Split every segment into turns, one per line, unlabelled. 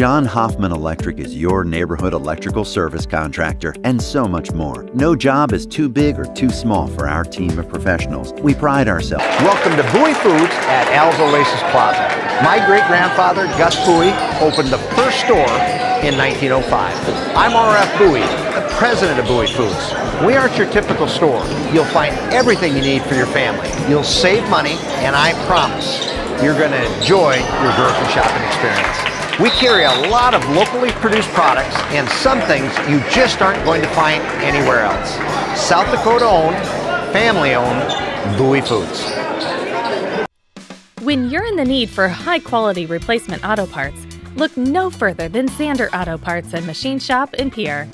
John Hoffman Electric is your neighborhood electrical service contractor, and so much more. No job is too big or too small for our team of professionals. We pride ourselves.
Welcome to Bowie Foods at Al's Oasis Plaza. My great-grandfather, Gus Bowie, opened the first store in 1905. I'm R.F. Bowie, the president of Bowie Foods. We aren't your typical store. You'll find everything you need for your family. You'll save money, and I promise you're going to enjoy your grocery shopping experience. We carry a lot of locally produced products and some things you just aren't going to find anywhere else. South Dakota owned, family owned, Bowie Foods.
When you're in the need for high-quality replacement auto parts, look no further than Zander Auto Parts and Machine Shop in Pierre.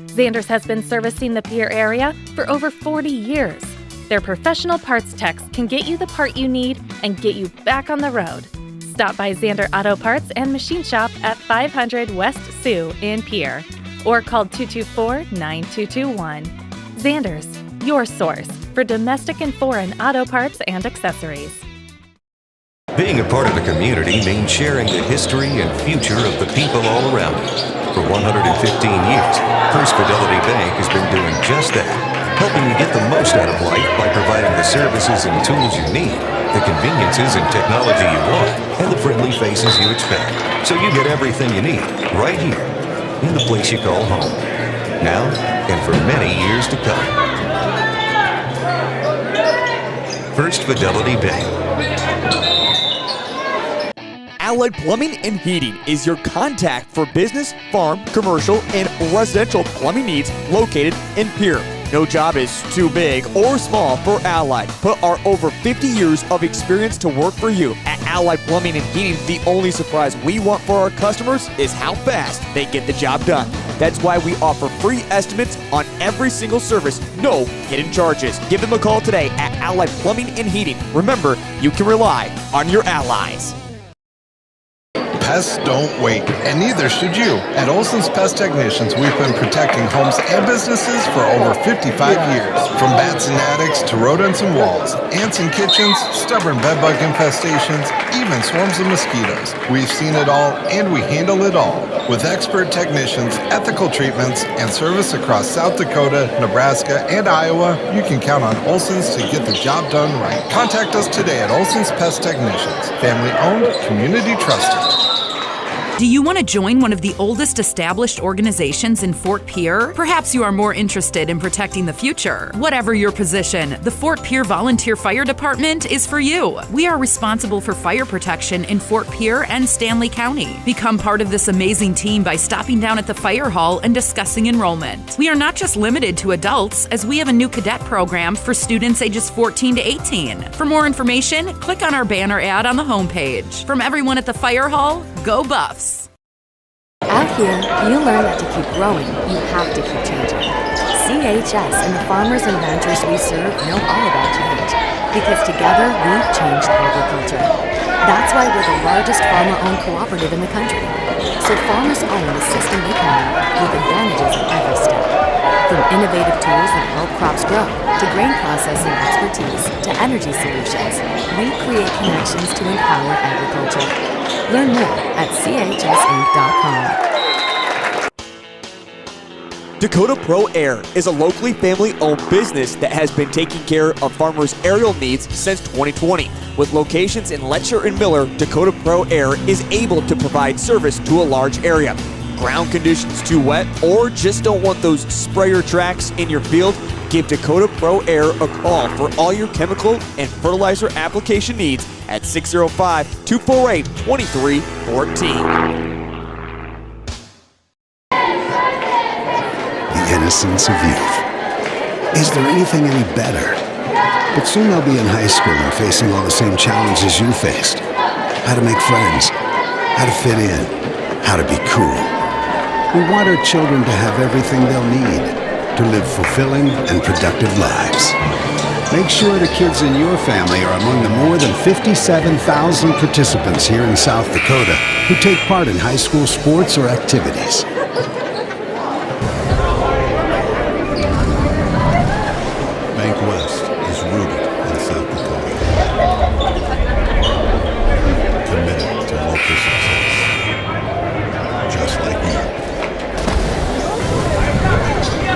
Zander's has been servicing the Pierre area for over 40 years. Their professional parts techs can get you the part you need and get you back on the road. Stop by Zander Auto Parts and Machine Shop at 500 West Sioux in Pierre or call 224-9221. Zander's, your source for domestic and foreign auto parts and accessories.
Being a part of the community means sharing the history and future of the people all around it. For 115 years, First Fidelity Bank has been doing just that, helping you get the most out of life by providing the services and tools you need, the conveniences and technology you want, and the friendly faces you expect. So you get everything you need right here in the place you call home, now and for many years to come. First Fidelity Bank.
Allied Plumbing and Heating is your contact for business, farm, commercial, and residential plumbing needs located in Pierre. No job is too big or small for Allied. Put our over 50 years of experience to work for you. At Allied Plumbing and Heating, the only surprise we want for our customers is how fast they get the job done. That's why we offer free estimates on every single service, no hidden charges. Give them a call today at Allied Plumbing and Heating. Remember, you can rely on your allies.
Pests don't wait, and neither should you. At Olson's Pest Technicians, we've been protecting homes and businesses for over 55 years. From bats and attics to rodents and walls, ants in kitchens, stubborn bedbug infestations, even swarms of mosquitoes. We've seen it all, and we handle it all. With expert technicians, ethical treatments, and service across South Dakota, Nebraska, and Iowa, you can count on Olson's to get the job done right. Contact us today at Olson's Pest Technicians. Family owned, community trusted.
Do you want to join one of the oldest established organizations in Fort Pierre? Perhaps you are more interested in protecting the future. Whatever your position, the Fort Pierre Volunteer Fire Department is for you. We are responsible for fire protection in Fort Pierre and Stanley County. Become part of this amazing team by stopping down at the fire hall and discussing enrollment. We are not just limited to adults, as we have a new cadet program for students ages 14 to 18. For more information, click on our banner ad on the homepage. From everyone at the fire hall, go Buffs!
Out here, you learn that to keep growing, you have to keep changing. CHS and the farmers and ranchers we serve know all about change, because together we've changed agriculture. That's why we're the largest farmer-owned cooperative in the country. So farmers own the system they can with advantages at every step. From innovative tools that help crops grow, to grain processing expertise, to energy solutions, we create connections to empower agriculture. Learn more at chsinc.com.
Dakota Pro Air is a locally family-owned business that has been taking care of farmers' aerial needs since 2020. With locations in Letcher and Miller, Dakota Pro Air is able to provide service to a large area. Ground conditions too wet, or just don't want those sprayer tracks in your field? Give Dakota Pro Air a call for all your chemical and fertilizer application needs at 605-248-2314.
The innocence of youth. Is there anything any better? But soon they'll be in high school and facing all the same challenges you faced. How to make friends, how to fit in, how to be cool. We want our children to have everything they'll need to live fulfilling and productive lives. Make sure the kids in your family are among the more than 57,000 participants here in South Dakota who take part in high school sports or activities.
Bank West is rooted in South Dakota. Committed to local success.
just like you.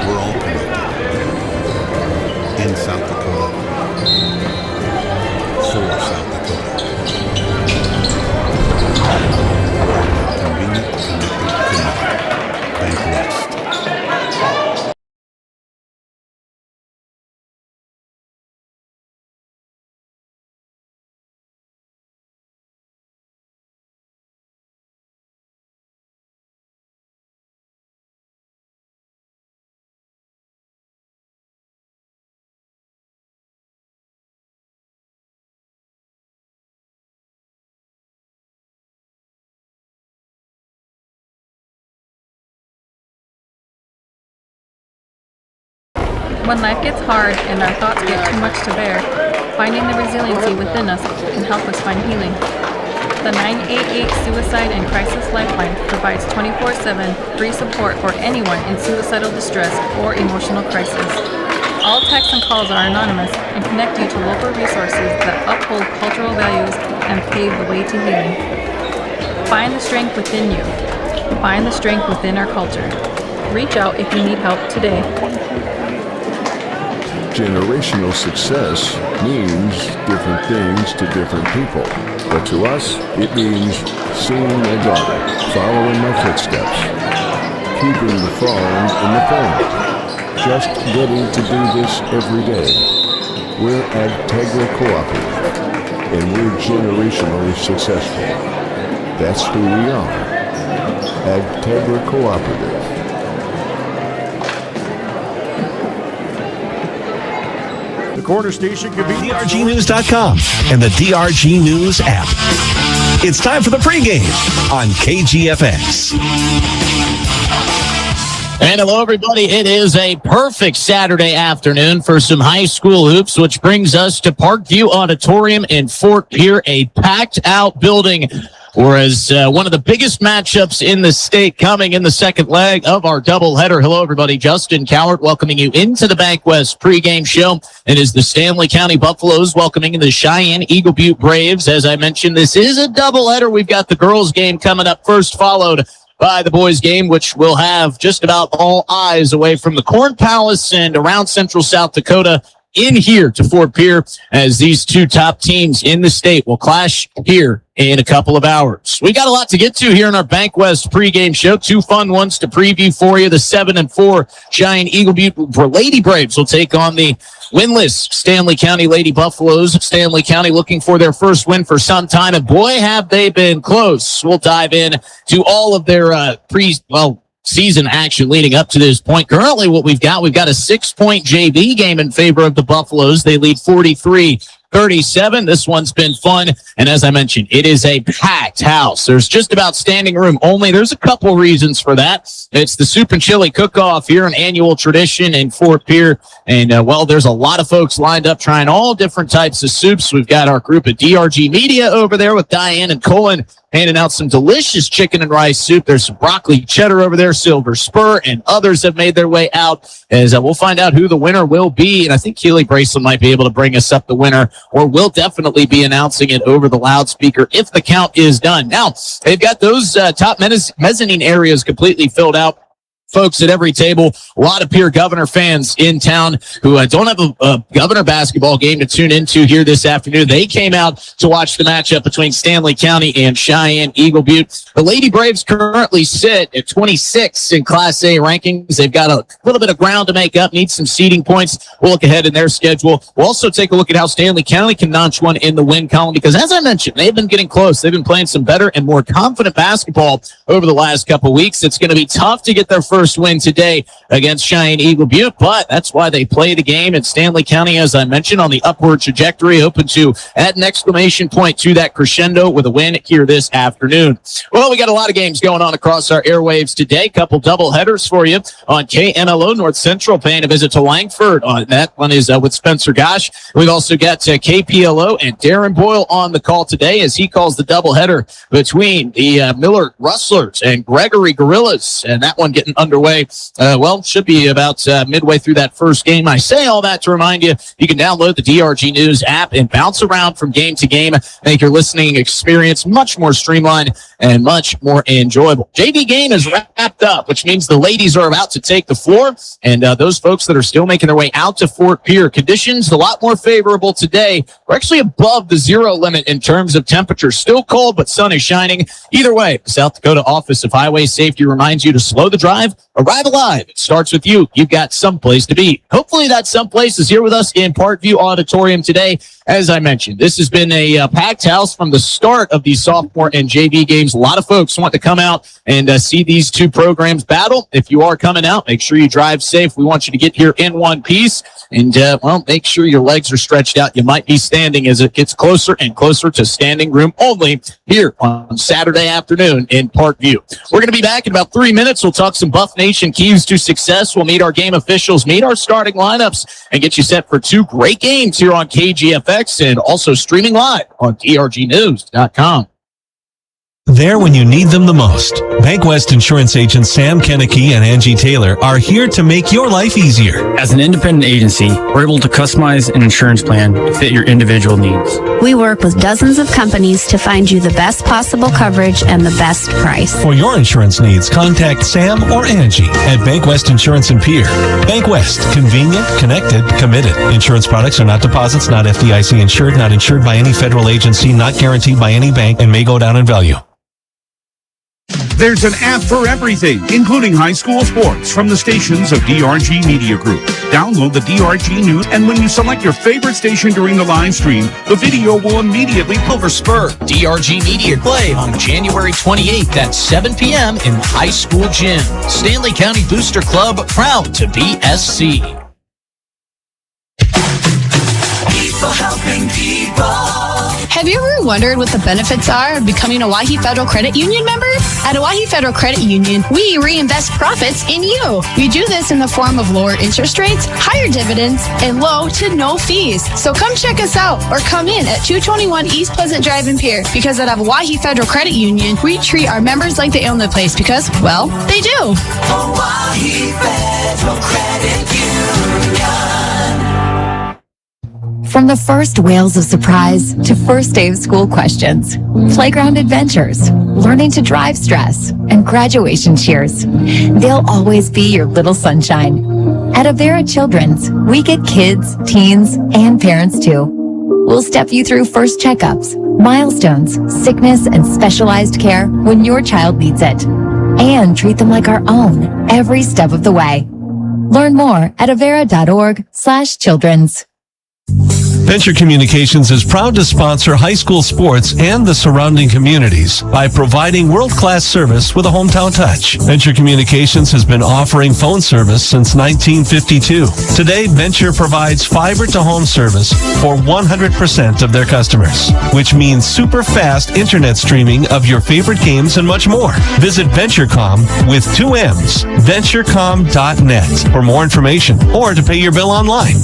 We're all connected. In South Dakota, for South Dakota. Convenient, connected, connected. Bank West.
When life gets hard and our thoughts get too much to bear, finding the resiliency within us can help us find healing. The 988 Suicide and Crisis Lifeline provides 24/7 free support for anyone in suicidal distress or emotional crisis. All texts and calls are anonymous and connect you to local resources that uphold cultural values and pave the way to healing. Find the strength within you. Find the strength within our culture. Reach out if you need help today.
Generational success means different things to different people. But to us, it means seeing my daughter, following my footsteps, keeping the farm in the family, just getting to do this every day. We're Agtegra Cooperative, and we're generationally successful. That's who we are. Agtegra Cooperative.
Corner station can be
DRGnews.com and the DRG News app. It's time for the pregame on KGFX.
And hello, everybody. It is a perfect Saturday afternoon for some high school hoops, which brings us to Parkview Auditorium in Fort Pierre, a packed-out building. Whereas one of the biggest matchups in the state coming in the second leg of our doubleheader. Hello, everybody. Justin Cowart welcoming you into the Bank West pregame show. It is the Stanley County Buffaloes welcoming the Cheyenne-Eagle Butte Braves. As I mentioned, this is a doubleheader. We've got the girls' game coming up first, followed by the boys' game, which will have just about all eyes away from the Corn Palace and around central South Dakota in here to Fort Pierre, as these two top teams in the state will clash here in a couple of hours. We got a lot to get to here in our Bank West pregame show. Two fun ones to preview for you. The 7-4 Cheyenne-Eagle Butte Lady Braves will take on the winless Stanley County Lady Buffaloes. Stanley County looking for their first win for some time, and boy, have they been close. We'll dive in to all of their season action leading up to this point. Currently, what we've got a 6-point JV game in favor of the Buffaloes. They lead 43-37. This one's been fun. And as I mentioned, it is a packed house. There's just about standing room only. There's a couple reasons for that. It's the Soup and Chili Cook-Off here, an annual tradition in Fort Pierre. And, there's a lot of folks lined up trying all different types of soups. We've got our group at DRG Media over there with Diane and Colin handing out some delicious chicken and rice soup. There's some broccoli cheddar over there, Silver Spur, and others have made their way out. As we'll find out who the winner will be. And I think Keely Braceland might be able to bring us up the winner, or will definitely be announcing it over the loudspeaker if the count is done. Now, they've got those top mezzanine areas completely filled out. Folks at every table, a lot of Pierre Governor fans in town who don't have a Governor basketball game to tune into here this afternoon. They came out to watch the matchup between Stanley County and Cheyenne-Eagle Butte. The Lady Braves currently sit at 26 in Class A rankings. They've got a little bit of ground to make up, need some seeding points. We'll look ahead in their schedule. We'll also take a look at how Stanley County can notch one in the win column, because as I mentioned, they've been getting close. They've been playing some better and more confident basketball over the last couple of weeks. It's going to be tough to get their first win today against Cheyenne-Eagle Butte, but that's why they play the game. And Stanley County, as I mentioned, on the upward trajectory, hoping to add an exclamation point to that crescendo with a win here this afternoon. Well, we got a lot of games going on across our airwaves today. Couple double headers for you on KNLO. North Central paying a visit to Langford. That one is with Spencer Gosh. We've also got KPLO and Darren Boyle on the call today, as he calls the double header between the Miller Rustlers and Gregory Gorillas, and that one getting underway. Should be about midway through that first game. I say all that to remind you, you can download the DRG News app and bounce around from game to game, make your listening experience much more streamlined and much more enjoyable. JV game is wrapped up, which means the ladies are about to take the floor, and those folks that are still making their way out to Fort Pierre, conditions a lot more favorable today. We're actually above the zero limit in terms of temperature. Still cold, but sun is shining. Either way, the South Dakota Office of Highway Safety reminds you to slow the drive, arrive alive. It starts with you. You've got someplace to be. Hopefully that someplace is here with us in Parkview Auditorium today. As I mentioned, this has been a packed house from the start of these sophomore and JV games. A lot of folks want to come out and see these two programs battle. If you are coming out, make sure you drive safe. We want you to get here in one piece. And, make sure your legs are stretched out. You might be standing as it gets closer and closer to standing room only here on Saturday afternoon in Parkview. We're going to be back in about 3 minutes. We'll talk some Buff Nation keys to success. We'll meet our game officials, meet our starting lineups, and get you set for two great games here on KGFX and also streaming live on drgnews.com.
There when you need them the most. Bank West Insurance agents Sam Kennecke and Angie Taylor are here to make your life easier.
As an independent agency, we're able to customize an insurance plan to fit your individual needs.
We work with dozens of companies to find you the best possible coverage and the best price.
For your insurance needs, contact Sam or Angie at Bank West Insurance in Pierre. Bank West, convenient, connected, committed. Insurance products are not deposits, not FDIC insured, not insured by any federal agency, not guaranteed by any bank, and may go down in value.
There's an app for everything, including high school sports from the stations of DRG Media Group. Download the DRG News, and when you select your favorite station during the live stream, the video will immediately
Over Spur, DRG Media Play on January 28th at 7 p.m. in the high school gym. Stanley County Booster Club, proud to be SC.
People helping people.
Have you ever wondered what the benefits are of becoming a Owyhee Federal Credit Union member? At Owyhee Federal Credit Union, we reinvest profits in you. We do this in the form of lower interest rates, higher dividends, and low to no fees. So come check us out or come in at 221 East Pleasant Drive in Pierre, because at Owyhee Federal Credit Union, we treat our members like they own the place because, well, they do.
Owyhee Federal Credit Union.
From the first wails of surprise to first day of school questions, playground adventures, learning to drive stress, and graduation cheers, they'll always be your little sunshine. At Avera Children's, we get kids, teens, and parents too. We'll step you through first checkups, milestones, sickness, and specialized care when your child needs it, and treat them like our own every step of the way. Learn more at avera.org/children's.
Venture Communications is proud to sponsor high school sports and the surrounding communities by providing world-class service with a hometown touch. Venture Communications has been offering phone service since 1952. Today, Venture provides fiber-to-home service for 100% of their customers, which means super fast internet streaming of your favorite games and much more. Visit VentureCom with 2 M's, venturecom.net for more information or to pay your bill online.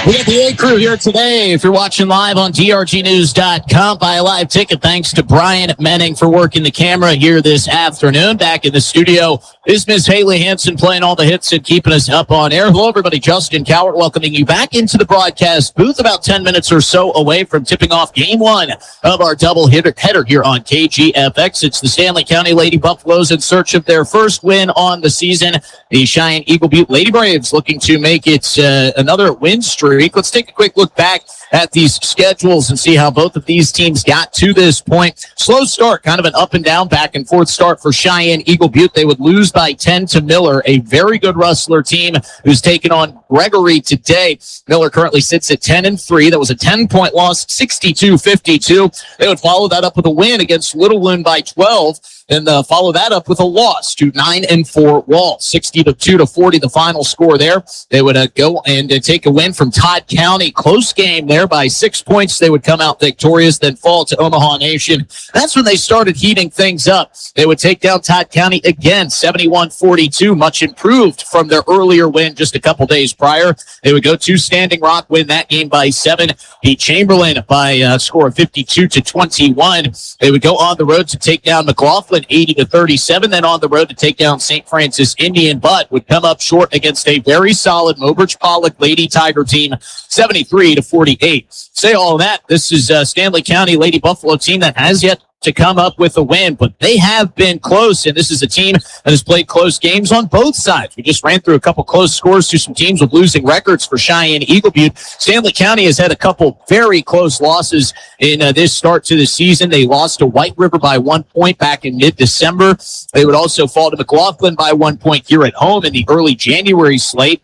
We got the A crew here today. If you're watching live on drgnews.com, buy a live ticket. Thanks to Brian Menning for working the camera here this afternoon. Back in the studio is Miss Haley Hansen playing all the hits and keeping us up on air. Hello, everybody. Justin Cowart welcoming you back into the broadcast booth, about 10 minutes or so away from tipping off game one of our double header here on KGFX. It's the Stanley County Lady Buffaloes in search of their first win on the season. The Cheyenne-Eagle Butte Lady Braves looking to make it another win streak. Let's take a quick look back at these schedules and see how both of these teams got to this point. Slow start, kind of an up and down, back and forth start for Cheyenne-Eagle Butte. They would lose by 10 to Miller, a very good Rustler team who's taken on Gregory today. Miller currently sits at 10-3. That was a 10-point loss, 62-52. They would follow that up with a win against Little Loon by 12. and follow that up with a loss to 9-4 Wall, 62-40, the final score there. They would go and take a win from Todd County. Close game there by 6 points. They would come out victorious, then fall to Omaha Nation. That's when they started heating things up. They would take down Todd County again, 71-42, much improved from their earlier win just a couple days prior. They would go to Standing Rock, win that game by 7, beat Chamberlain by a score of 52-21. They would go on the road to take down McLaughlin, 80-37, then on the road to take down St. Francis Indian, but would come up short against a very solid Mobridge Pollock Lady Tiger team, 73-48. Say all that, this is Stanley County Lady Buffalo team that has yet to come up with a win, but they have been close, and this is a team that has played close games on both sides. We just ran through a couple close scores to some teams with losing records for Cheyenne-Eagle. Butte. Stanley County has had a couple very close losses in this start to the season. They lost to White River by 1 point back in mid-December. They would also fall to McLaughlin by 1 point here at home in the early January slate.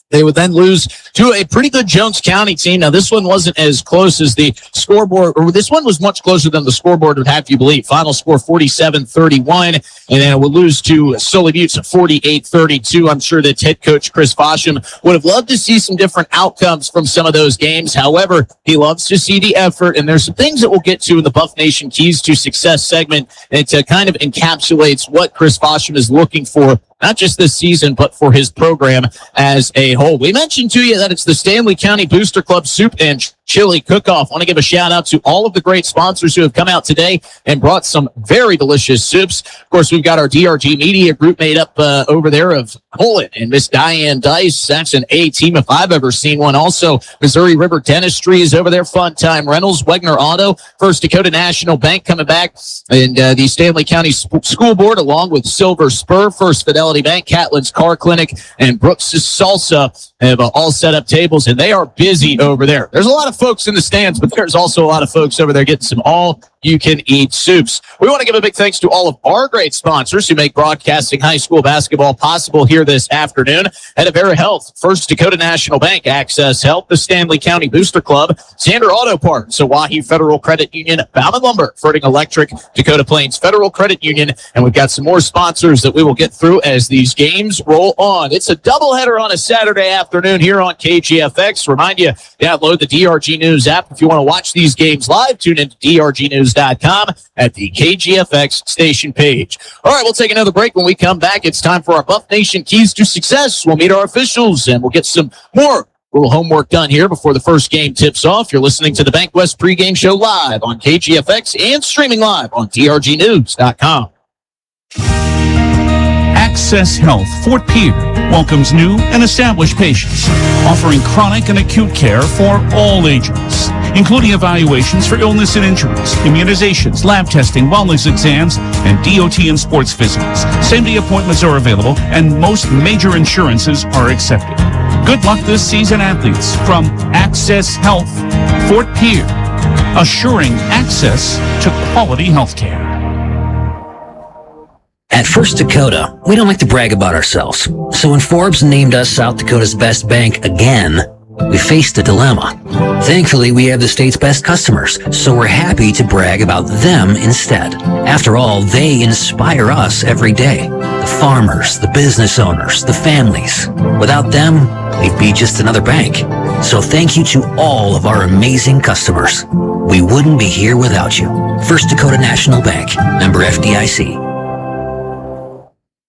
They would then lose to a pretty good Jones County team. Now, this one wasn't as close as the scoreboard, or this one was much closer than the scoreboard would have you believe. Final score 47-31, and then it would lose to Sully Butte 48-32. I'm sure that head coach Chris Fosham would have loved to see some different outcomes from some of those games. However, he loves to see the effort, and there's some things that we'll get to in the Buff Nation Keys to Success segment that kind of encapsulates what Chris Fosham is looking for, not just this season, but for his program as a whole. We mentioned to you that it's the Stanley County Booster Club Soup and Chili Cook-Off. I want to give a shout out to all of the great sponsors who have come out today and brought some very delicious soups. Of course, we've got our DRG Media Group made up over there of Colin and Miss Diane Dice. That's an A team if I've ever seen one. Also, Missouri River Dentistry is over there. Fun Time Rentals, Wegner Auto, First Dakota National Bank coming back, and the Stanley County School Board, along with Silver Spur, First Fidelity Bank, Catlin's Car Clinic, and Brooks' Salsa have all set up tables, and they are busy over there. There's a lot of folks in the stands, but there's also a lot of folks over there getting some all-you-can-eat soups. We want to give a big thanks to all of our great sponsors who make broadcasting high school basketball possible here this afternoon. At Avera Health, First Dakota National Bank, Access Health, the Stanley County Booster Club, Sander Auto Parts, Oahe Federal Credit Union, Bauman Lumber, Ferding Electric, Dakota Plains Federal Credit Union, and we've got some more sponsors that we will get through as these games roll on. It's a doubleheader on a Saturday afternoon here on KGFX. Remind you, download the DRG News app if you want to watch these games live. Tune into drgnews.com at the KGFX station page. All right, we'll take another break. When we come back, it's time for our Buff Nation Keys to Success. We'll meet our officials, and we'll get some more little homework done here before the first game tips off. You're listening to the Bank West pregame show live on KGFX and streaming live on drgnews.com.
Access Health Fort Pierre welcomes new and established patients, offering chronic and acute care for all ages, including evaluations for illness and injuries, immunizations, lab testing, wellness exams, and DOT and sports visits. Same-day appointments are available, and most major insurances are accepted. Good luck this season, athletes, from Access Health Fort Pierre, assuring access to quality health care.
At First Dakota, we don't like to brag about ourselves. So when Forbes named us South Dakota's best bank again, we faced a dilemma. Thankfully, we have the state's best customers, so we're happy to brag about them instead. After all, they inspire us every day. The farmers, the business owners, the families. Without them, we'd be just another bank. So thank you to all of our amazing customers. We wouldn't be here without you. First Dakota National Bank, member FDIC.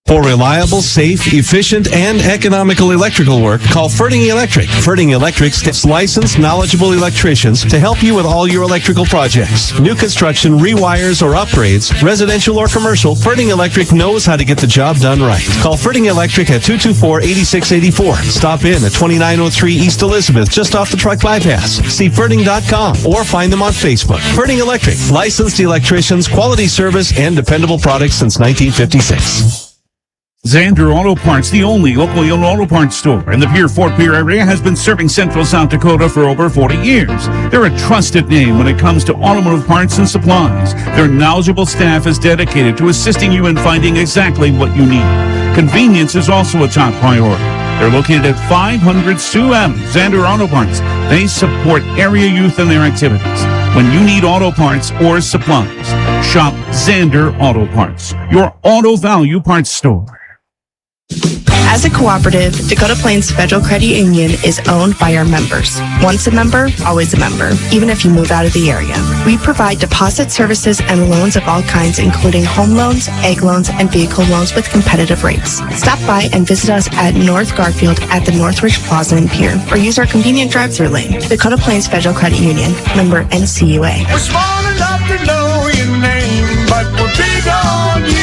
For reliable, safe, efficient, and economical electrical work, call Ferding Electric. Ferding Electric staffs licensed, knowledgeable electricians to help you with all your electrical projects. New construction, rewires, or upgrades, residential or commercial, Ferding Electric knows how to get the job done right. Call Ferding Electric at 224-8684. Stop in at 2903 East Elizabeth, just off the truck bypass. See Ferding.com or find them on Facebook. Ferding Electric, licensed electricians, quality service, and dependable products since 1956.
Zander Auto Parts, the only locally owned auto parts store in the Fort Pierre area, has been serving Central South Dakota for over 40 years. They're a trusted name when it comes to automotive parts and supplies. Their knowledgeable staff is dedicated to assisting you in finding exactly what you need. Convenience is also a top priority. They're located at 500 Sioux Avenue, Zander Auto Parts. They support area youth in their activities. When you need auto parts or supplies, Shop Zander Auto Parts, your auto value parts store.
As a cooperative, Dakota Plains Federal Credit Union is owned by our members. Once a member, always a member, even if you move out of the area. We provide deposit services and loans of all kinds, including home loans, egg loans, and vehicle loans with competitive rates. Stop by and visit us at North Garfield at the Northridge Plaza in Pier, or use our convenient drive-through lane. Dakota Plains Federal Credit Union, member NCUA.
We're small enough to know your name, but we're big on you.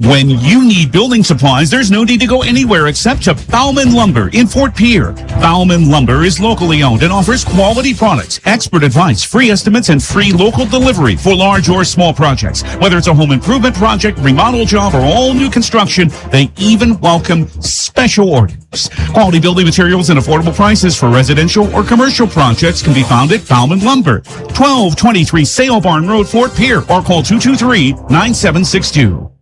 When you need building supplies, there's no need to go anywhere except to Bauman Lumber in Fort Pierre. Bauman Lumber is locally owned and offers quality products, expert advice, free estimates, and free local delivery for large or small projects. Whether it's a home improvement project, remodel job, or all new construction, they even welcome special orders. Quality building materials and affordable prices for residential or commercial projects can be found at Bauman Lumber, 1223 Sale Barn Road, Fort Pierre, or call 223-9762.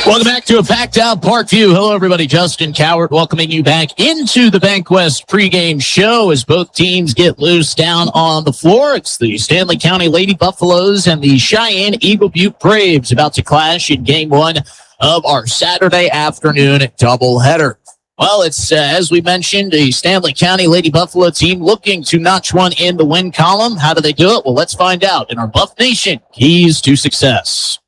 Welcome back to a packed out Parkview. Hello, everybody. Justin Cowart welcoming you back into the Bank West pregame show as both teams get loose down on the floor. It's the Stanley County Lady Buffaloes and the Cheyenne-Eagle Butte Braves about to clash in game one of our Saturday afternoon doubleheader. Well, it's, as we mentioned, a Stanley County Lady Buffalo team looking to notch one in the win column. How do they do it? Well, let's find out in our Buff Nation Keys to Success.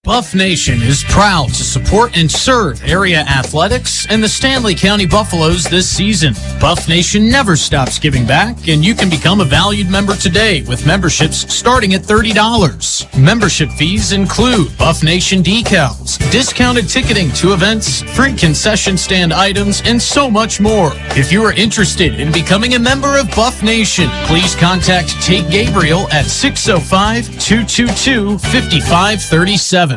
Buff Nation is proud to support and serve area athletics and the Stanley County Buffaloes this season. Buff Nation never stops giving back, and you can become a valued member today with memberships starting at $30. Membership fees include Buff Nation decals, discounted ticketing to events, free concession stand items, and so much more. If you are interested in becoming a member of Buff Nation, please contact Tate Gabriel at 605-222-5537.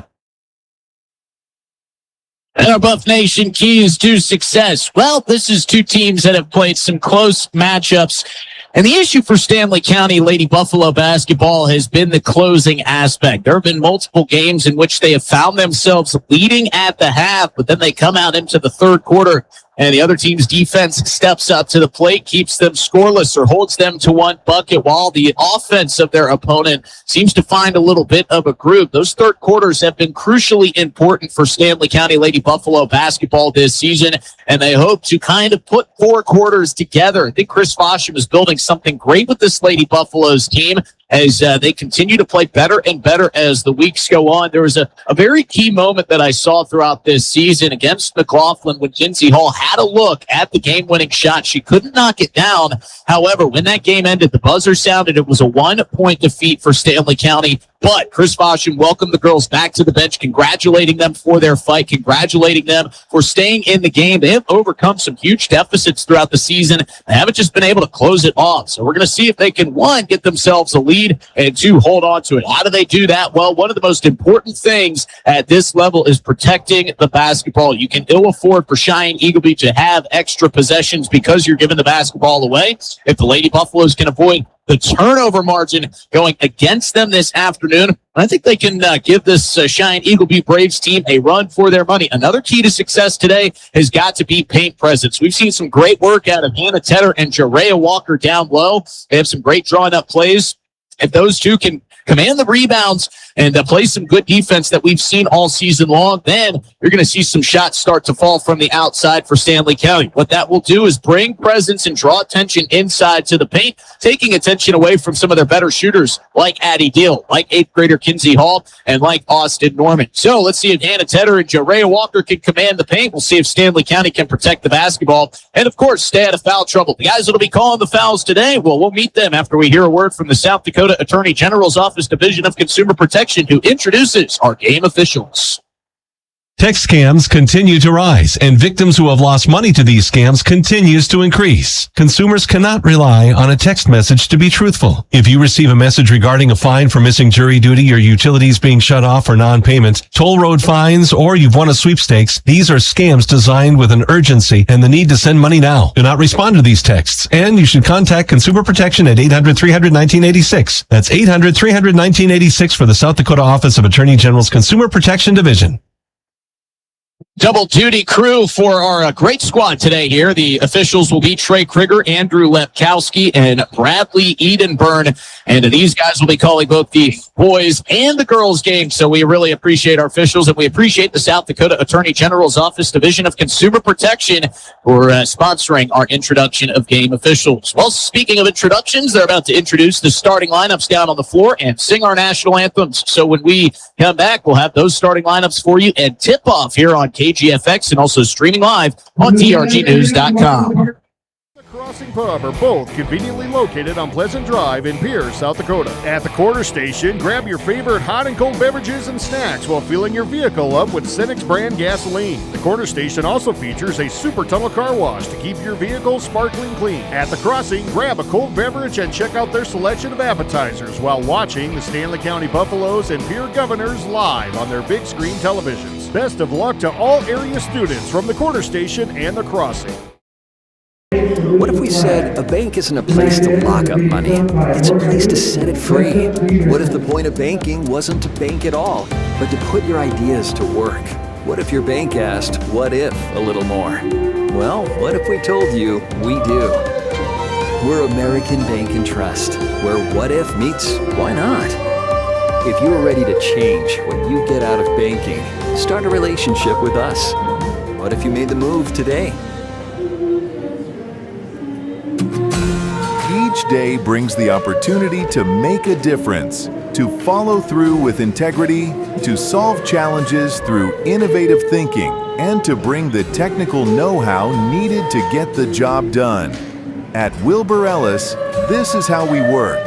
And our Buff Nation Keys to Success. Well, this is two teams that have played some close matchups. And the issue for Stanley County Lady Buffalo basketball has been the closing aspect. There have been multiple games in which they have found themselves leading at the half, but then they come out into the third quarter and the other team's defense steps up to the plate, keeps them scoreless or holds them to one bucket while the offense of their opponent seems to find a little bit of a groove. Those third quarters have been crucially important for Stanley County Lady Buffalo basketball this season, and they hope to kind of put four quarters together. I think Chris Fosham is building something great with this Lady Buffaloes team as they continue to play better and better as the weeks go on. There was a very key moment that I saw throughout this season against McLaughlin when Kinsey Hall had a look at the game-winning shot. She couldn't knock it down. However, when that game ended, the buzzer sounded. It was a 1-point defeat for Stanley County. But Chris Fosham welcomed the girls back to the bench, congratulating them for their fight, congratulating them for staying in the game. They have overcome some huge deficits throughout the season. They haven't just been able to close it off. So we're going to see if they can, one, get themselves a lead, and two, hold on to it. How do they do that? Well, one of the most important things at this level is protecting the basketball. You can ill afford for Cheyenne-Eagle to have extra possessions because you're giving the basketball away. If the Lady Buffaloes can avoid the turnover margin going against them this afternoon, I think they can give this Cheyenne-Eagle Butte Braves team a run for their money. Another key to success today has got to be paint presence. We've seen some great work out of Hannah Tedder and Jerea Walker down low. They have some great drawing up plays. If those two can command the rebounds and play some good defense that we've seen all season long, then you're going to see some shots start to fall from the outside for Stanley County. What that will do is bring presence and draw attention inside to the paint, taking attention away from some of their better shooters like Addie Deal, like 8th grader Kinsey Hall, and like Austin Norman. So let's see if Hannah Tedder and Jerea Walker can command the paint. We'll see if Stanley County can protect the basketball and, of course, stay out of foul trouble. The guys that will be calling the fouls today, well, we'll meet them after we hear a word from the South Dakota Attorney General's Office Division of Consumer Protection, who introduces our game officials.
Text scams continue to rise, and victims who have lost money to these scams continues to increase. Consumers cannot rely on a text message to be truthful. If you receive a message regarding a fine for missing jury duty, your utilities being shut off for non-payment, toll road fines, or you've won a sweepstakes, these are scams designed with an urgency and the need to send money now. Do not respond to these texts, and you should contact Consumer Protection at 800-300-1986. That's 800-300-1986 for the South Dakota Office of Attorney General's Consumer Protection Division.
Double duty crew for our great squad today here. The officials will be Trey Krieger, Andrew Lepkowski, and Bradley Edenburn. And these guys will be calling both the boys and the girls game. So we really appreciate our officials, and we appreciate the South Dakota Attorney General's Office Division of Consumer Protection for sponsoring our introduction of game officials. Well, speaking of introductions, they're about to introduce the starting lineups down on the floor and sing our national anthems. So when we come back, we'll have those starting lineups for you and tip off here on KGFX and also streaming live on trgnews.com.
Crossing Pub are both conveniently located on Pleasant Drive in Pierre, South Dakota. At the quarter station, grab your favorite hot and cold beverages and snacks while filling your vehicle up with Cenex brand gasoline. The quarter station also features a super tunnel car wash to keep your vehicle sparkling clean. At the crossing, grab a cold beverage and check out their selection of appetizers while watching the Stanley County Buffaloes and Pierre Governors live on their big screen televisions. Best of luck to all area students from the quarter station and the crossing.
What if we said a bank isn't a place to lock up money? It's a place to set it free. What if the point of banking wasn't to bank at all, but to put your ideas to work? What if your bank asked, what if, a little more? Well, what if we told you we do? We're American Bank and Trust, where what if meets why not? If you're ready to change what you get out of banking, start a relationship with us. What if you made the move today?
Each day brings the opportunity to make a difference, to follow through with integrity, to solve challenges through innovative thinking, and to bring the technical know-how needed to get the job done. At Wilbur Ellis, this is how we work,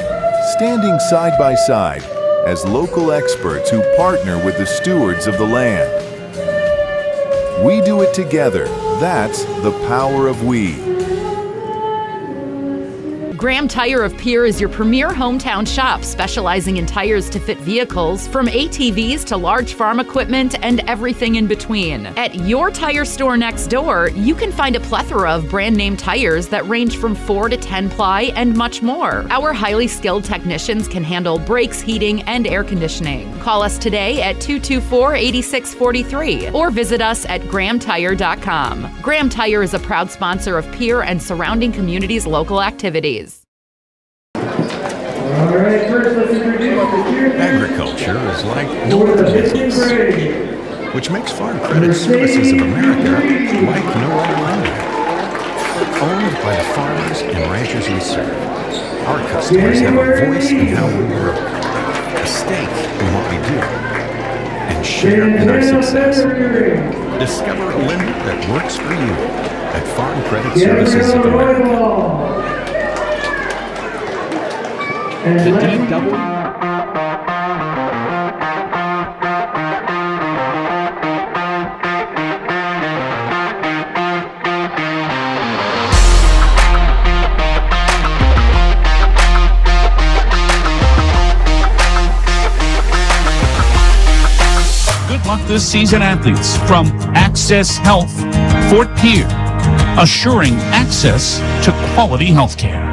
standing side by side as local experts who partner with the stewards of the land. We do it together. That's the power of we.
Graham Tire of Pierre is your premier hometown shop, specializing in tires to fit vehicles, from ATVs to large farm equipment and everything in between. At your tire store next door, you can find a plethora of brand name tires that range from 4 to 10 ply and much more. Our highly skilled technicians can handle brakes, heating, and air conditioning. Call us today at 224-8643 or visit us at grahamtire.com. Graham Tire is a proud sponsor of Pierre and surrounding communities' local activities.
Agriculture is like no other business, which makes Farm Credit Services of America like no other lender. Owned by the farmers and ranchers we serve, our customers have a voice in how we work, a stake in what we do, and share in our success. Discover a lender that works for you at Farm Credit Services of America. The deep double.
Good luck this season, athletes, from Access Health, Fort Pierre, assuring access to quality health care.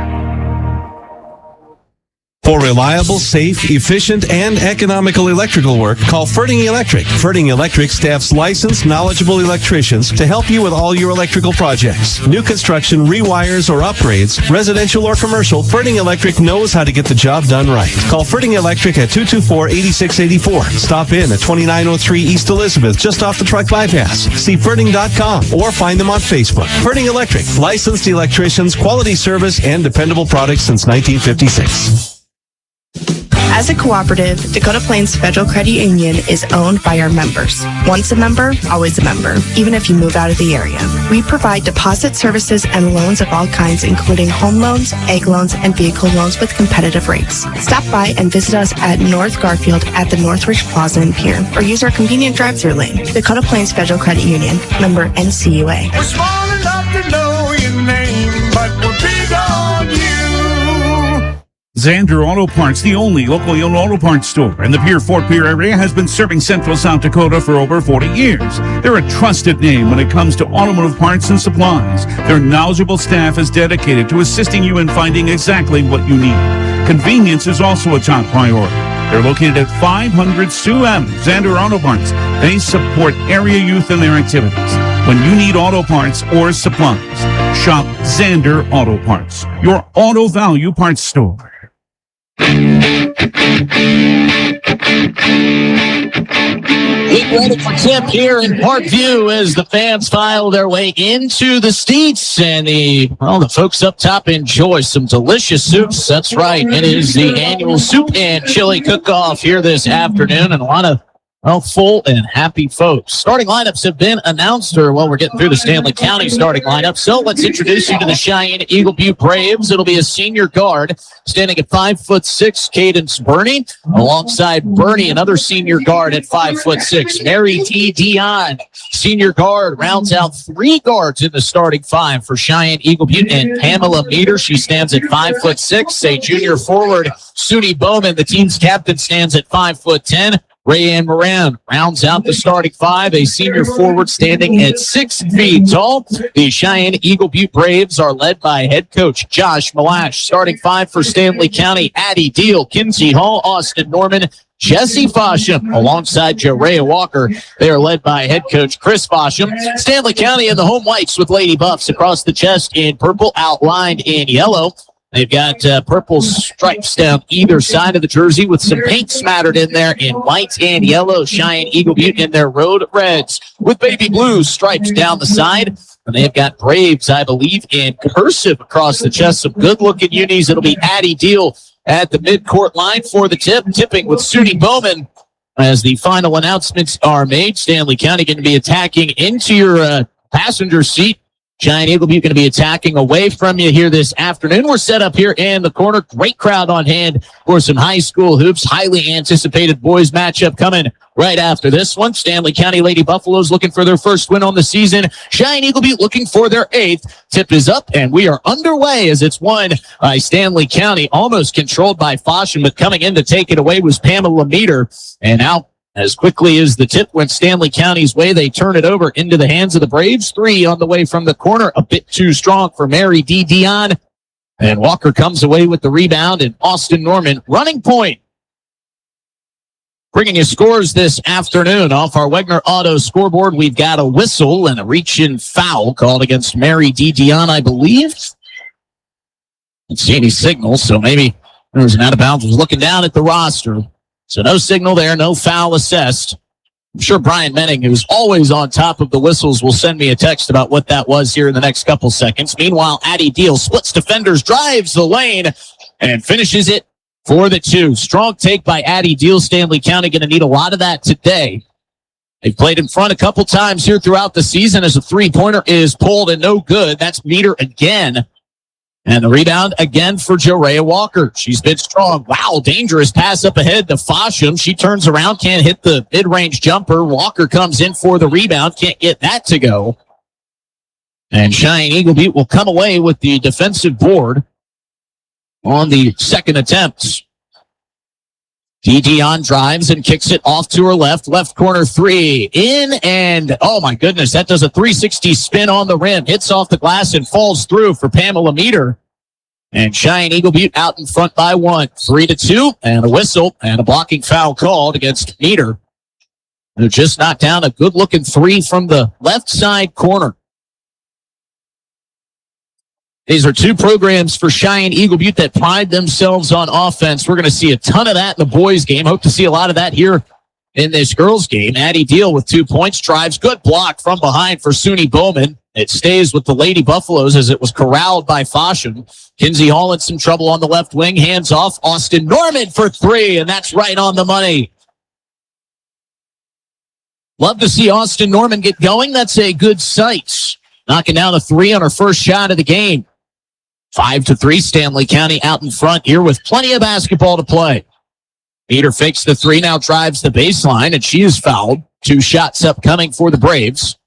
For reliable, safe, efficient, and economical electrical work, call Ferding Electric. Ferding Electric staffs licensed, knowledgeable electricians to help you with all your electrical projects. New construction, rewires, or upgrades, residential or commercial, Ferding Electric knows how to get the job done right. Call Ferding Electric at 224-8684. Stop in at 2903 East Elizabeth, just off the truck bypass. See Ferding.com or find them on Facebook. Ferding Electric, licensed electricians, quality service, and dependable products since 1956.
As a cooperative, Dakota Plains Federal Credit Union is owned by our members. Once a member, always a member, even if you move out of the area. We provide deposit services and loans of all kinds, including home loans, egg loans, and vehicle loans with competitive rates. Stop by and visit us at North Garfield at the Northridge Plaza in Pierre, or use our convenient drive-through lane. Dakota Plains Federal Credit Union, member NCUA.
We're small enough to know your name, but we're big on you.
Zander Auto Parts, the only locally owned auto parts store in the Pierre-Fort Pierre area, has been serving Central South Dakota for over 40 years. They're a trusted name when it comes to automotive parts and supplies. Their knowledgeable staff is dedicated to assisting you in finding exactly what you need. Convenience is also a top priority. They're located at 500 Sioux Avenue, Zander Auto Parts. They support area youth in their activities. When you need auto parts or supplies, shop Zander Auto Parts, your auto value parts store.
Getting ready for tip here in Parkview as the fans file their way into the seats, and the folks up top enjoy some delicious soups. That's right, it is the annual soup and chili cook-off here this afternoon, and a lot of full and happy folks. Starting lineups have been announced, we're getting through the Stanley County starting lineup. So let's introduce you to the Cheyenne-Eagle Butte Braves. It'll be a senior guard standing at 5'6", Cadence Burney. Alongside Burney, another senior guard at 5'6", Mary D. Dion. Senior guard rounds out 3 guards in the starting 5 for Cheyenne-Eagle Butte, and Pamela Meter. She stands at 5'6". A junior forward, Suni Bowman, the team's captain, stands at 5'10". Rayanne Moran rounds out the starting 5, a senior forward standing at 6 feet tall. The Cheyenne-Eagle Butte Braves are led by head coach Josh Malash. Starting 5 for Stanley County, Addie Deal, Kinsey Hall, Austin Norman, Jesse Fosham, alongside Jerea Walker. They are led by head coach Chris Fosham. Stanley County in the home whites with Lady Buffs across the chest in purple, outlined in yellow. They've got purple stripes down either side of the jersey with some paint smattered in there in white and yellow. Cheyenne-Eagle Butte in their road reds with baby blue stripes down the side. And they've got Braves, I believe, in cursive across the chest. Some good-looking unis. It'll be Addie Deal at the midcourt line for the tip. Tipping with Suni Bowman as the final announcements are made. Stanley County going to be attacking into your passenger seat. Cheyenne-Eagle Butte going to be attacking away from you here this afternoon. We're set up here in the corner. Great crowd on hand for some high school hoops. Highly anticipated boys matchup coming right after this one. Stanley County Lady Buffaloes looking for their first win on the season. Cheyenne-Eagle Butte looking for their 8th. Tip is up, and we are underway as it's won by Stanley County, almost controlled by Fosham, but coming in to take it away was Pamela Meter. And now, as quickly as the tip went Stanley County's way, they turn it over into the hands of the Braves. 3 on the way from the corner, a bit too strong for Mary D. Dion. And Walker comes away with the rebound, and Austin Norman running point. Bringing you scores this afternoon off our Wegner Auto scoreboard, we've got a whistle and a reach-in foul called against Mary D. Dion, I believe. Don't see any signal, so maybe there was an out-of-bounds. Was looking down at the roster. So no signal there, no foul assessed. I'm sure Brian Menning, who's always on top of the whistles, will send me a text about what that was here in the next couple seconds. Meanwhile, Addie Deal splits defenders, drives the lane, and finishes it for the 2. Strong take by Addie Deal. Stanley County going to need a lot of that today. They've played in front a couple times here throughout the season as a 3-pointer is pulled and no good. That's Meter again. And the rebound again for Jerea Walker. She's been strong. Wow, dangerous pass up ahead to Fosham. She turns around, can't hit the mid-range jumper. Walker comes in for the rebound, can't get that to go. And Cheyenne-Eagle Butte will come away with the defensive board on the second attempt. Dion drives and kicks it off to her left corner 3. In and, oh my goodness, that does a 360 spin on the rim. Hits off the glass and falls through for Pamela Meter. And Cheyenne-Eagle Butte out in front by 1. 3-2, and a whistle and a blocking foul called against Meter. Who just knocked down a good-looking 3 from the left side corner. These are 2 programs for Cheyenne-Eagle Butte that pride themselves on offense. We're going to see a ton of that in the boys' game. Hope to see a lot of that here in this girls' game. Addie Deal with 2 points, drives. Good block from behind for Suni Bowman. It stays with the Lady Buffaloes as it was corralled by Fosham. Kinsey Hall in some trouble on the left wing. Hands off. Austin Norman for 3, and that's right on the money. Love to see Austin Norman get going. That's a good sight. Knocking down a 3 on her first shot of the game. 5-3, Stanley County out in front here with plenty of basketball to play. Meter fakes the 3, now drives the baseline, and she is fouled. 2 shots upcoming for the Braves.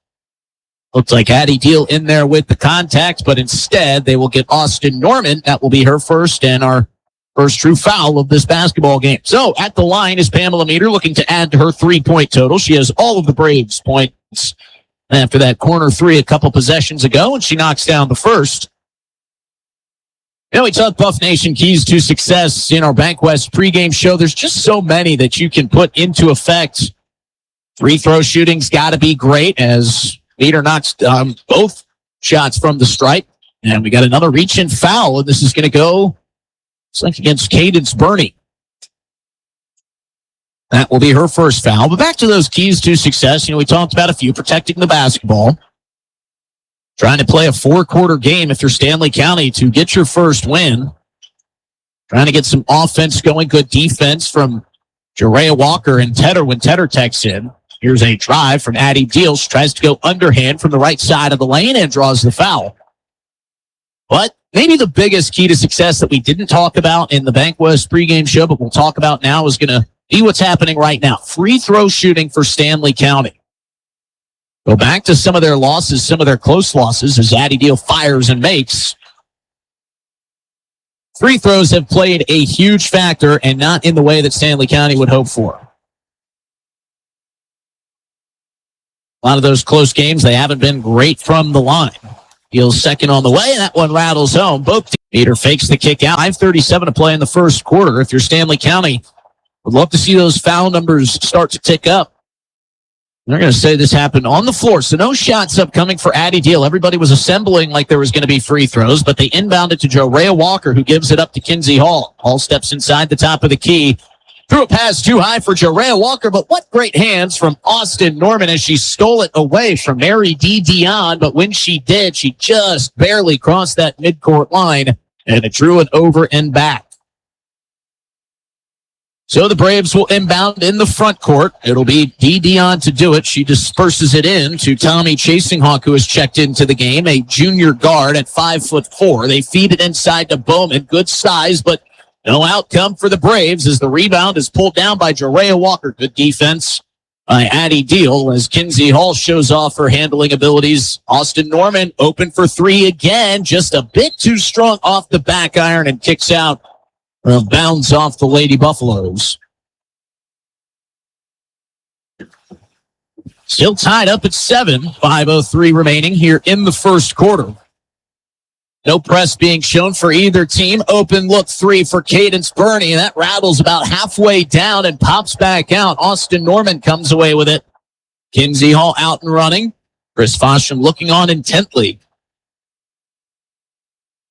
Looks like Addie Deal in there with the contact, but instead they will get Austin Norman. That will be her first and our first true foul of this basketball game. So at the line is Pamela Meter looking to add to her 3-point total. She has all of the Braves' points after that corner 3 a couple possessions ago, and she knocks down the first. We talked Buff Nation keys to success in our Bank West pregame show. There's just so many that you can put into effect. Free throw shooting's got to be great as Meter knocks both shots from the stripe. And we got another reach-in foul, and this is going to go, looks like against Cadence Burney. That will be her first foul. But back to those keys to success. We talked about a few. Protecting the basketball. Trying to play a 4-quarter game if you're Stanley County to get your first win. Trying to get some offense going. Good defense from Jerea Walker and Tedder when Tedder texts in. Here's a drive from Addie Deal. She tries to go underhand from the right side of the lane and draws the foul. But maybe the biggest key to success that we didn't talk about in the Bank West pregame show, but we'll talk about now, is going to be what's happening right now. Free throw shooting for Stanley County. Go back to some of their losses, some of their close losses, as Addie Deal fires and makes. Free throws have played a huge factor, and not in the way that Stanley County would hope for. A lot of those close games, they haven't been great from the line. Deal's second on the way, and that one rattles home. Both Meter fakes the kick out. 5:37 to play in the first quarter. If you're Stanley County, would love to see those foul numbers start to tick up. They're going to say this happened on the floor, so no shots upcoming for Addie Deal. Everybody was assembling like there was going to be free throws, but they inbounded to Jerea Walker, who gives it up to Kinsey Hall. Hall steps inside the top of the key. Threw a pass too high for Jerea Walker, but what great hands from Austin Norman as she stole it away from Mary D. Dion. But when she did, she just barely crossed that midcourt line, and it drew it over and back. So the Braves will inbound in the front court. It'll be D. Dion to do it. She disperses it in to Tommy Chasinghawk, who has checked into the game, a junior guard at 5'4". They feed it inside to Bowman. Good size, but no outcome for the Braves as the rebound is pulled down by Jerea Walker. Good defense by Addie Deal as Kinsey Hall shows off her handling abilities. Austin Norman open for three again. Just a bit too strong off the back iron and kicks out. Bounds off the Lady Buffaloes. Still tied up at 7. 5:03 remaining here in the first quarter. No press being shown for either team. Open look three for Cadence Burney. That rattles about halfway down and pops back out. Austin Norman comes away with it. Kinsey Hall out and running. Chris Fosham looking on intently.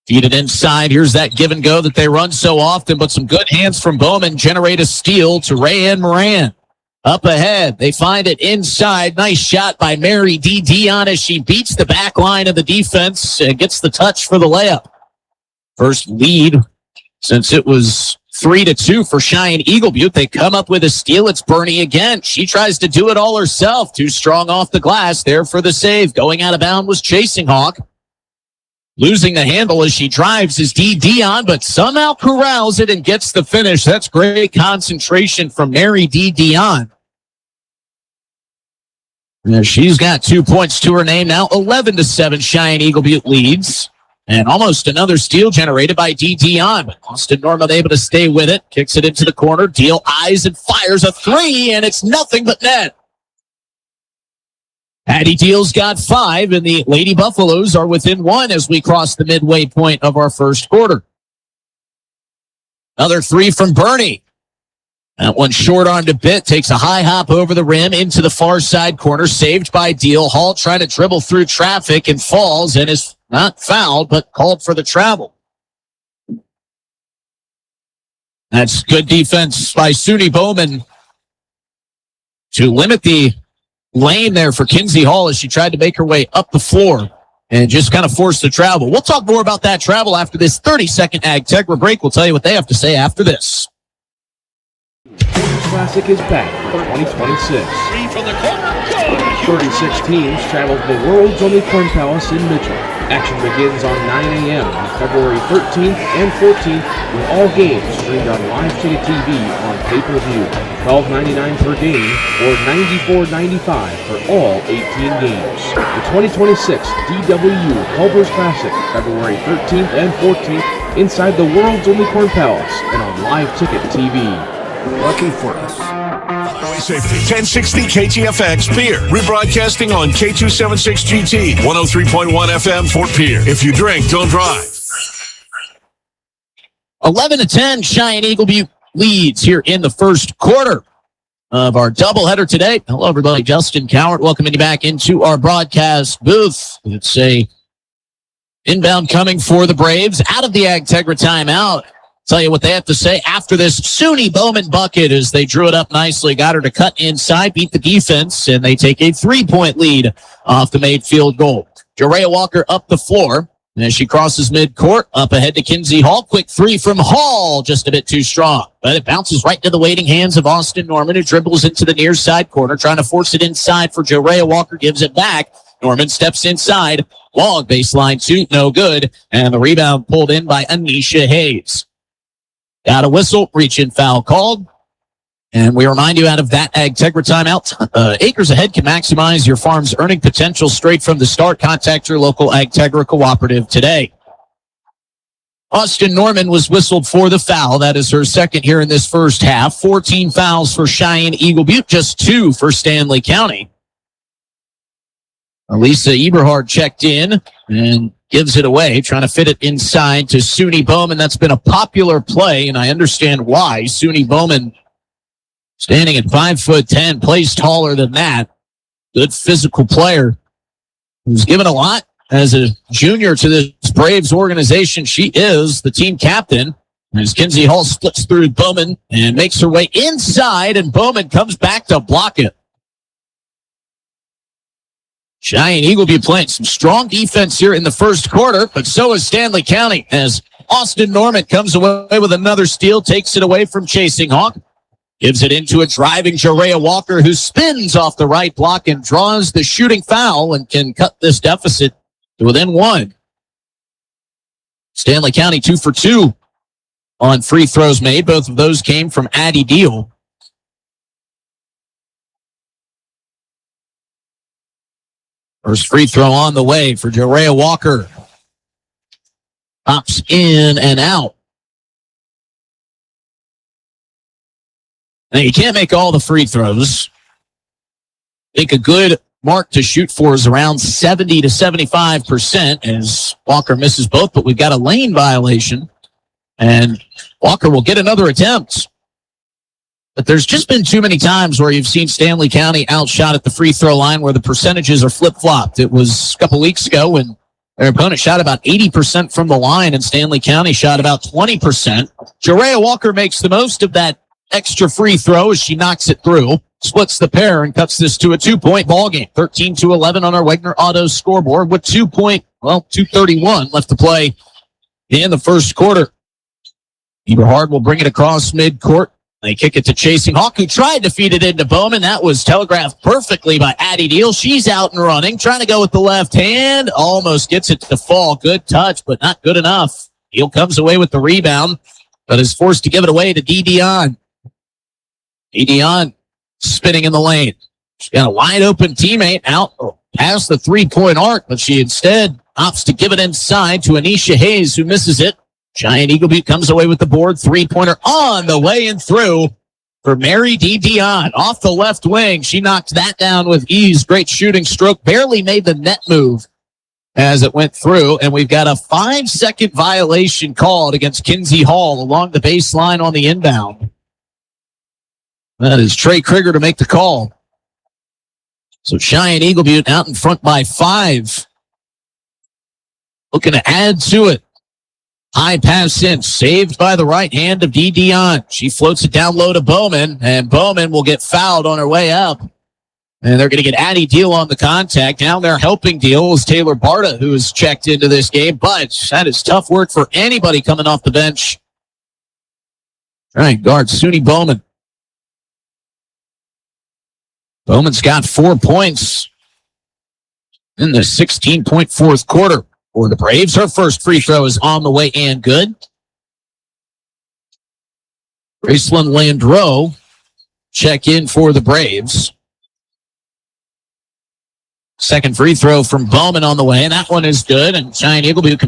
Feed it inside. Here's that give and go that they run so often, but some good hands from Bowman generate a steal to Rayanne Moran. Up ahead, they find it inside. Nice shot by Mary D. Dion as she beats the back line of the defense and gets the touch for the layup. First lead since it was 3-2 for Cheyenne-Eagle. Butte. They come up with a steal. It's Burney again. She tries to do it all herself. Too strong off the glass there for the save. Going out of bounds was Chasinghawk. Losing the handle as she drives is D. Dion, but somehow corrals it and gets the finish. That's great concentration from Mary D. Dion. Now she's got 2 points to her name now. 11-7 Cheyenne-Eagle Butte leads. And almost another steal generated by D. Dion. But Austin Norman able to stay with it. Kicks it into the corner. Deal eyes and fires a three, and it's nothing but net. Addie Deal's got 5, and the Lady Buffaloes are within 1 as we cross the midway point of our first quarter. Another 3 from Burney. That one short arm to Bit, takes a high hop over the rim into the far side corner, saved by Deal. Hall trying to dribble through traffic and falls and is not fouled, but called for the travel. That's good defense by Suni Bowman to limit the lane there for Kinsey Hall as she tried to make her way up the floor and just kind of forced the travel. We'll talk more about that travel after this 30-second Agtegra break. We'll tell you what they have to say after this.
Classic is back for 2026. 36 teams travel to the world's only Corn Palace in Mitchell. Action begins on 9 a.m. on February 13th and 14th with all games streamed on live ticket TV on pay-per-view. $12.99 per game or $94.95 for all 18 games. The 2026 DWU Culver's Classic, February 13th and 14th inside the world's only Corn Palace and on live ticket TV.
Lucky for us.
Safety. 1060 KTFX Pierre. Rebroadcasting on K276GT. 103.1 FM Fort Pierre. If you drink, don't drive.
11-10, Cheyenne-Eagle Butte leads here in the first quarter of our doubleheader today. Hello, everybody. Justin Cowart welcoming you back into our broadcast booth. It's a inbound coming for the Braves out of the Agtegra timeout. Tell you what they have to say after this Suni Bowman bucket as they drew it up nicely, got her to cut inside, beat the defense, and they take a 3-point lead off the made field goal. Jerea Walker up the floor as she crosses midcourt, up ahead to Kinsey Hall. Quick three from Hall, just a bit too strong, but it bounces right to the waiting hands of Austin Norman, who dribbles into the near side corner, trying to force it inside for Jerea Walker, gives it back. Norman steps inside, long baseline two, no good, and the rebound pulled in by Anisha Hayes. Got a whistle, reach-in foul called. And we remind you out of that Agtegra timeout, acres ahead can maximize your farm's earning potential straight from the start. Contact your local Agtegra cooperative today. Austin Norman was whistled for the foul. That is her second here in this first half. 14 fouls for Cheyenne-Eagle Butte, just 2 for Stanley County. Elisa Eberhard checked in and gives it away, trying to fit it inside to Suni Bowman. That's been a popular play, and I understand why. Suni Bowman, standing at 5'10", plays taller than that. Good physical player who's given a lot as a junior to this Braves organization. She is the team captain. As Kinsey Hall splits through Bowman and makes her way inside, and Bowman comes back to block it. Cheyenne-Eagle be playing some strong defense here in the first quarter, but so is Stanley County as Austin Norman comes away with another steal, takes it away from Chasing Hawk, gives it into a driving Jerea Walker, who spins off the right block and draws the shooting foul and can cut this deficit to within 1. Stanley County 2 for 2 on free throws made. Both of those came from Addie Deal. First free throw on the way for Jerea Walker. Pops in and out. Now, you can't make all the free throws. I think a good mark to shoot for is around 70 to 75% as Walker misses both, but we've got a lane violation, and Walker will get another attempt. But there's just been too many times where you've seen Stanley County outshot at the free throw line where the percentages are flip-flopped. It was a couple weeks ago when their opponent shot about 80% from the line and Stanley County shot about 20%. Jerea Walker makes the most of that extra free throw as she knocks it through, splits the pair, and cuts this to a 2-point ball game. 13-11 on our Wegner Auto scoreboard with 2:31 left to play in the first quarter. Eberhard will bring it across midcourt. They kick it to Chasing Hawk, who tried to feed it into Bowman. That was telegraphed perfectly by Addie Deal. She's out and running, trying to go with the left hand. Almost gets it to fall. Good touch, but not good enough. Deal comes away with the rebound, but is forced to give it away to Dion. Dion spinning in the lane. She's got a wide open teammate out past the 3-point arc, but she instead opts to give it inside to Anisha Hayes, who misses it. Cheyenne-Eagle Butte comes away with the board. 3-pointer on the way and through for Mary D. Dion. Off the left wing, she knocked that down with ease. Great shooting stroke. Barely made the net move as it went through. And we've got a 5-second violation called against Kinsey Hall along the baseline on the inbound. That is Trey Krieger to make the call. So Cheyenne-Eagle Butte out in front by 5. Looking to add to it. High pass in, saved by the right hand of Dion. She floats it down low to Bowman, and Bowman will get fouled on her way up. And they're going to get Addie Deal on the contact. Down there helping Deal is Taylor Barta, who has checked into this game, but that is tough work for anybody coming off the bench. All right, guard Suni Bowman. Bowman's got 4 points in the 16-point fourth quarter for the Braves. Her first free throw is on the way and good. Graceland Landreau check in for the Braves. Second free throw from Bowman on the way, and that one is good. And Cheyenne-Eagle Butte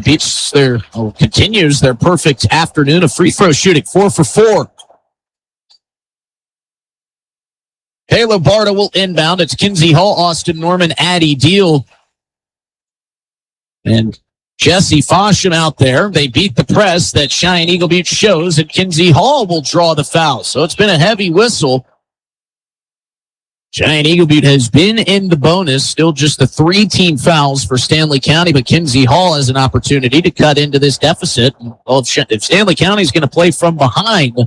continues their perfect afternoon of free throw shooting, 4 for 4. Taylor Barta will inbound. It's Kinsey Hall, Austin Norman, Addie Deal. And Jesse Fosham out there. They beat the press that Cheyenne-Eagle Butte shows, and Kinsey Hall will draw the foul. So it's been a heavy whistle. Cheyenne-Eagle Butte has been in the bonus, still just the 3 team fouls for Stanley County, but Kinsey Hall has an opportunity to cut into this deficit. Well, if Stanley County is going to play from behind,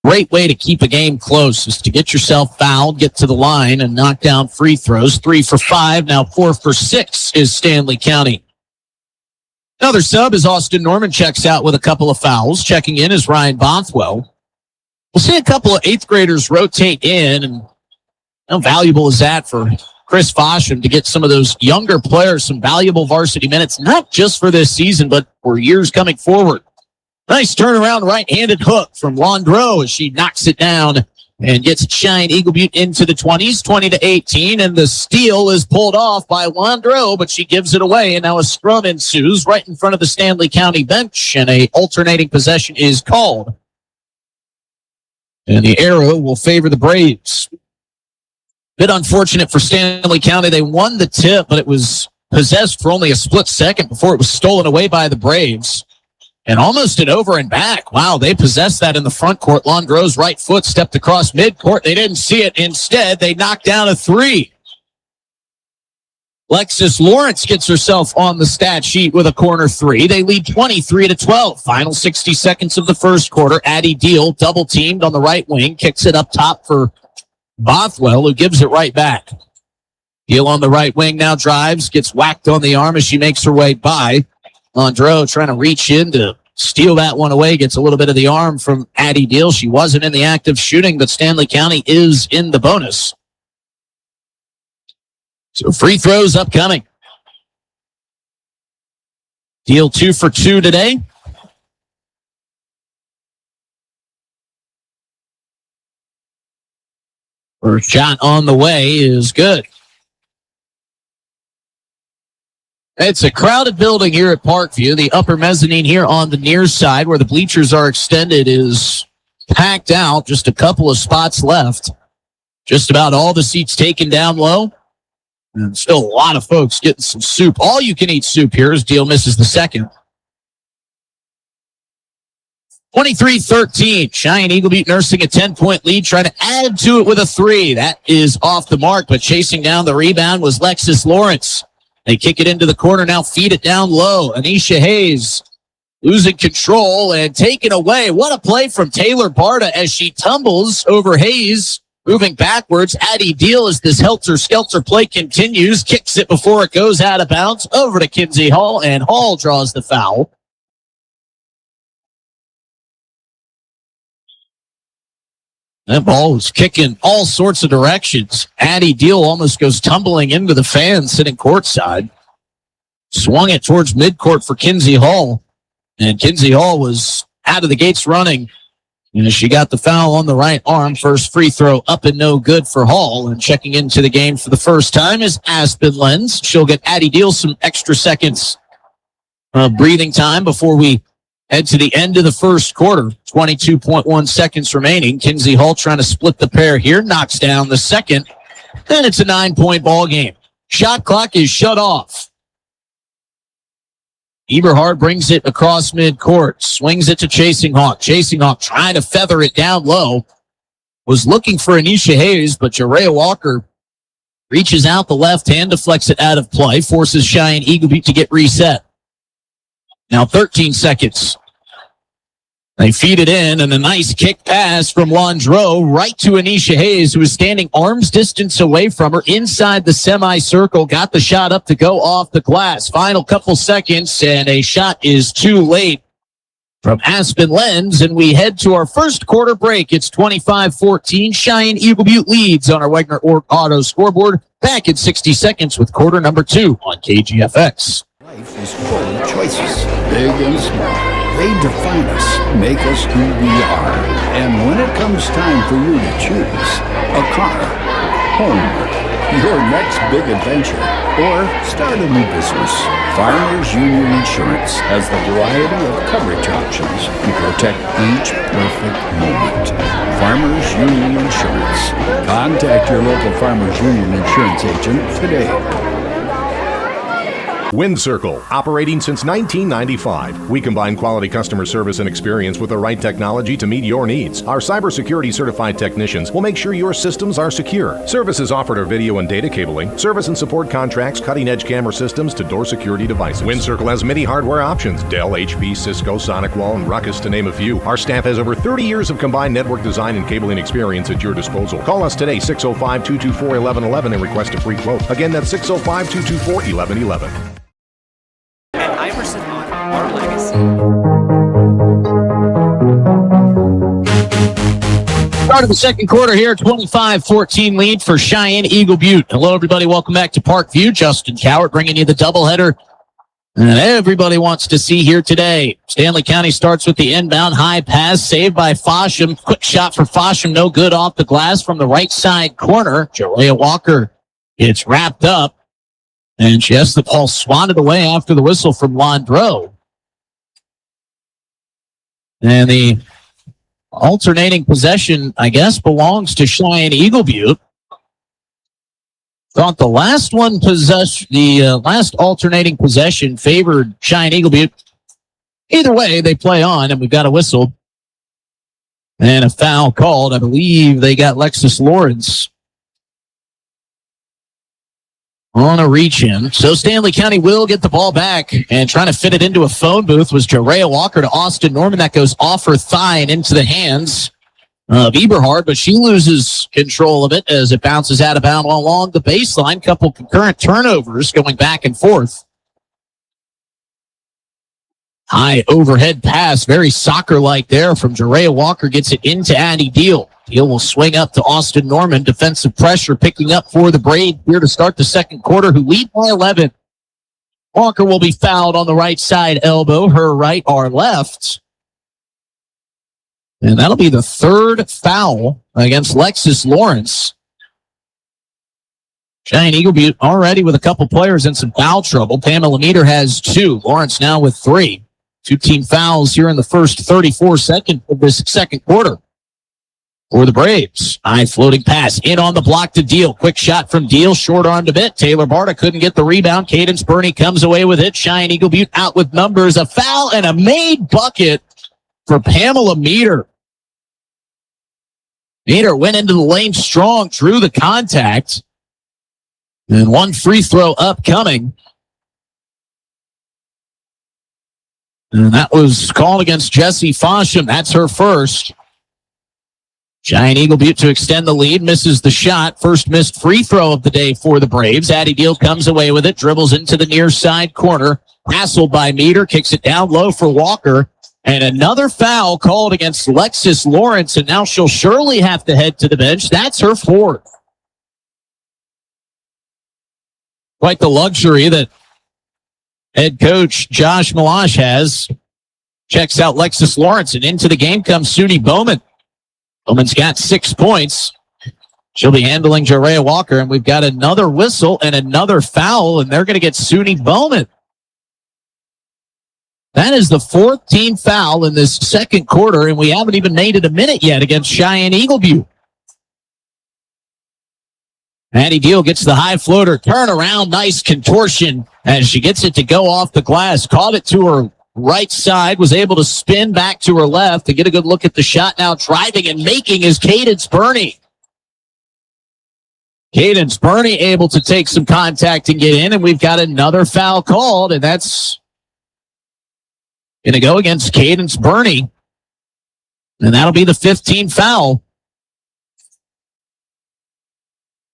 great way to keep a game close is to get yourself fouled, get to the line, and knock down free throws. 3 for 5, now 4 for 6 is Stanley County. Another sub is Austin Norman checks out with a couple of fouls. Checking in is Ryan Bothwell. We'll see a couple of 8th graders rotate in, and how valuable is that for Chris Fosham to get some of those younger players some valuable varsity minutes, not just for this season, but for years coming forward. Nice turnaround right-handed hook from Landreau as she knocks it down and gets Cheyenne-Eagle Butte into the 20s, 20-18, and the steal is pulled off by Landreau, but she gives it away, and now a scrum ensues right in front of the Stanley County bench, and a alternating possession is called. And the arrow will favor the Braves. Bit unfortunate for Stanley County. They won the tip, but it was possessed for only a split second before it was stolen away by the Braves. And almost an over and back. Wow, they possessed that in the front court. Landreau's right foot stepped across midcourt. They didn't see it. Instead, they knocked down a 3. Lexus Lawrence gets herself on the stat sheet with a corner 3. They lead 23-12. Final 60 seconds of the first quarter. Addie Deal double teamed on the right wing. Kicks it up top for Bothwell, who gives it right back. Deal on the right wing now drives, gets whacked on the arm as she makes her way by. Landreau trying to reach in to steal that one away, gets a little bit of the arm from Addie Deal. She wasn't in the act of shooting, but Stanley County is in the bonus. So free throws upcoming. Deal 2 for 2 today. First shot on the way is good. It's a crowded building here at Parkview. The upper mezzanine here on the near side where the bleachers are extended is packed out. Just a couple of spots left. Just about all the seats taken down low. And still a lot of folks getting some soup. All you can eat soup here as Deal misses the second. 23-13. Cheyenne-Eagle Butte nursing a 10-point lead, trying to add to it with a 3. That is off the mark, but chasing down the rebound was Lexus Lawrence. They kick it into the corner, now feed it down low. Anisha Hayes losing control and taken away. What a play from Taylor Barta as she tumbles over Hayes, moving backwards. Addie Deal as this helter-skelter play continues, kicks it before it goes out of bounds over to Kinsey Hall, and Hall draws the foul. That ball was kicking all sorts of directions. Addie Deal almost goes tumbling into the fans sitting courtside. Swung it towards midcourt for Kinsey Hall. And Kinsey Hall was out of the gates running. And she got the foul on the right arm. First free throw up and no good for Hall. And checking into the game for the first time is Aspen Lenz. She'll get Addie Deal some extra seconds of breathing time before we head to the end of the first quarter. 22.1 seconds remaining. Kinsey Hall trying to split the pair here. Knocks down the second. Then it's a 9-point ball game. Shot clock is shut off. Eberhard brings it across midcourt. Swings it to Chasing Hawk. Chasing Hawk trying to feather it down low. Was looking for Anisha Hayes, but Jerea Walker reaches out the left hand, deflects it out of play. Forces Cheyenne-Eagle Butte to get reset. Now 13 seconds. They feed it in, and a nice kick pass from Landreau right to Anisha Hayes, who is standing arm's distance away from her inside the semicircle. Got the shot up to go off the glass. Final couple seconds, and a shot is too late from Aspen Lenz, and we head to our first quarter break. It's 25-14. Cheyenne-Eagle Butte leads on our Wegner Auto scoreboard. Back in 60 seconds with quarter number 2 on KGFX.
Life is full of choices, big and small. They define us, make us who we are. And when it comes time for you to choose a car, home, your next big adventure, or start a new business, Farmers Union Insurance has the variety of coverage options to protect each perfect moment. Farmers Union Insurance. Contact your local Farmers Union Insurance agent today.
Wind Circle, operating since 1995. We combine quality customer service and experience with the right technology to meet your needs. Our cybersecurity certified technicians will make sure your systems are secure. Services offered are video and data cabling, service and support contracts, cutting-edge camera systems to door security devices. Wind Circle has many hardware options: Dell, HP, Cisco, SonicWall, and Ruckus, to name a few. Our staff has over 30 years of combined network design and cabling experience at your disposal. Call us today, 605-224-1111, and request a free quote. Again, that's 605-224-1111.
At Iverson Hunt, our legacy.
Start of the second quarter here, 25-14 lead for Cheyenne-Eagle Butte. Hello, everybody. Welcome back to Parkview. Justin Cowart bringing you the doubleheader that everybody wants to see here today. Stanley County starts with the inbound high pass, saved by Fosham. Quick shot for Fosham, no good off the glass from the right side corner. Jerea Walker gets wrapped up, and she has the ball swatted away after the whistle from Landreau. And the alternating possession, I guess, belongs to Cheyenne-Eagle Butte. Thought the last one last alternating possession favored Cheyenne-Eagle Butte. Either way, they play on, and we've got a whistle and a foul called. I believe they got Lexus Lawrence on a reach in. So Stanley County will get the ball back, and trying to fit it into a phone booth was Jerea Walker to Austin Norman. That goes off her thigh and into the hands of Eberhard, but she loses control of it as it bounces out of bounds along the baseline. Couple concurrent turnovers going back and forth. High overhead pass, very soccer-like there from Jerea Walker, gets it into Addie Deal. Deal will swing up to Austin Norman. Defensive pressure picking up for the Braves here to start the second quarter, who lead by 11. Walker will be fouled on the right side elbow, her right, our left. And that'll be the third foul against Lexus Lawrence. Cheyenne-Eagle Butte already with a couple players in some foul trouble. Pamela Meter has 2. Lawrence now with 3. 2 team fouls here in the first 34 seconds of this second quarter for the Braves. High floating pass in on the block to Deal. Quick shot from Deal, short armed a bit. Taylor Barta couldn't get the rebound. Cadence Burney comes away with it. Cheyenne-Eagle Butte out with numbers. A foul and a made bucket for Pamela Meter. Meter went into the lane strong, drew the contact, and one free throw upcoming. And that was called against Jessie Fosham. That's her first. Cheyenne-Eagle Butte to extend the lead, misses the shot. First missed free throw of the day for the Braves. Addie Deal comes away with it, dribbles into the near side corner. Hassled by Meter, kicks it down low for Walker. And another foul called against Lexus Lawrence, and now she'll surely have to head to the bench. That's her fourth. Quite the luxury that head coach Josh Malash has. Checks out Lexus Lawrence, and into the game comes Suni Bowman. Bowman's got 6 points. She'll be handling Jerea Walker, and we've got another whistle and another foul, and they're going to get Suni Bowman. That is the 4th team foul in this second quarter, and we haven't even made it a minute yet against Cheyenne-Eagle Butte. Addie Deal gets the high floater, turn around, nice contortion as she gets it to go off the glass. Caught it to her right side, was able to spin back to her left to get a good look at the shot. Now driving and making is Cadence Burney. Cadence Burney able to take some contact and get in, and we've got another foul called, and that's going to go against Cadence Burney, and that'll be the 15th foul.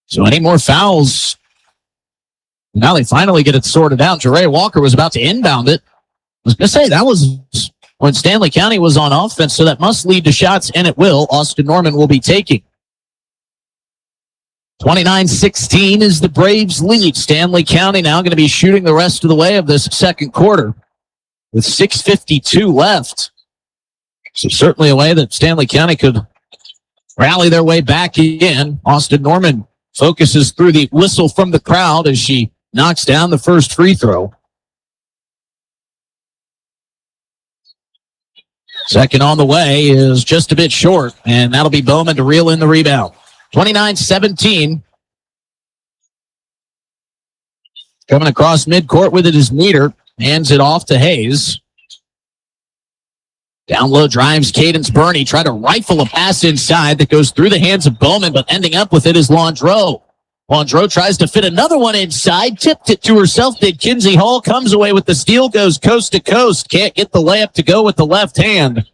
So any more fouls? Now they finally get it sorted out. Jerea Walker was about to inbound it. I was going to say, that was when Stanley County was on offense, so that must lead to shots, and it will. Austin Norman will be taking. 29-16 is the Braves' lead. Stanley County now going to be shooting the rest of the way of this second quarter with 6:52 left. So certainly a way that Stanley County could rally their way back in. Austin Norman focuses through the whistle from the crowd as she knocks down the first free throw. Second on the way is just a bit short, and that'll be Bowman to reel in the rebound. 29-17. Coming across midcourt with it is Meter. Hands it off to Hayes. Down low drives Cadence Burney. Try to rifle a pass inside that goes through the hands of Bowman, but ending up with it is Landreau. Landreau tries to fit another one inside. Tipped it to herself. Did Kinsey Hall. Comes away with the steal. Goes coast to coast. Can't get the layup to go with the left hand.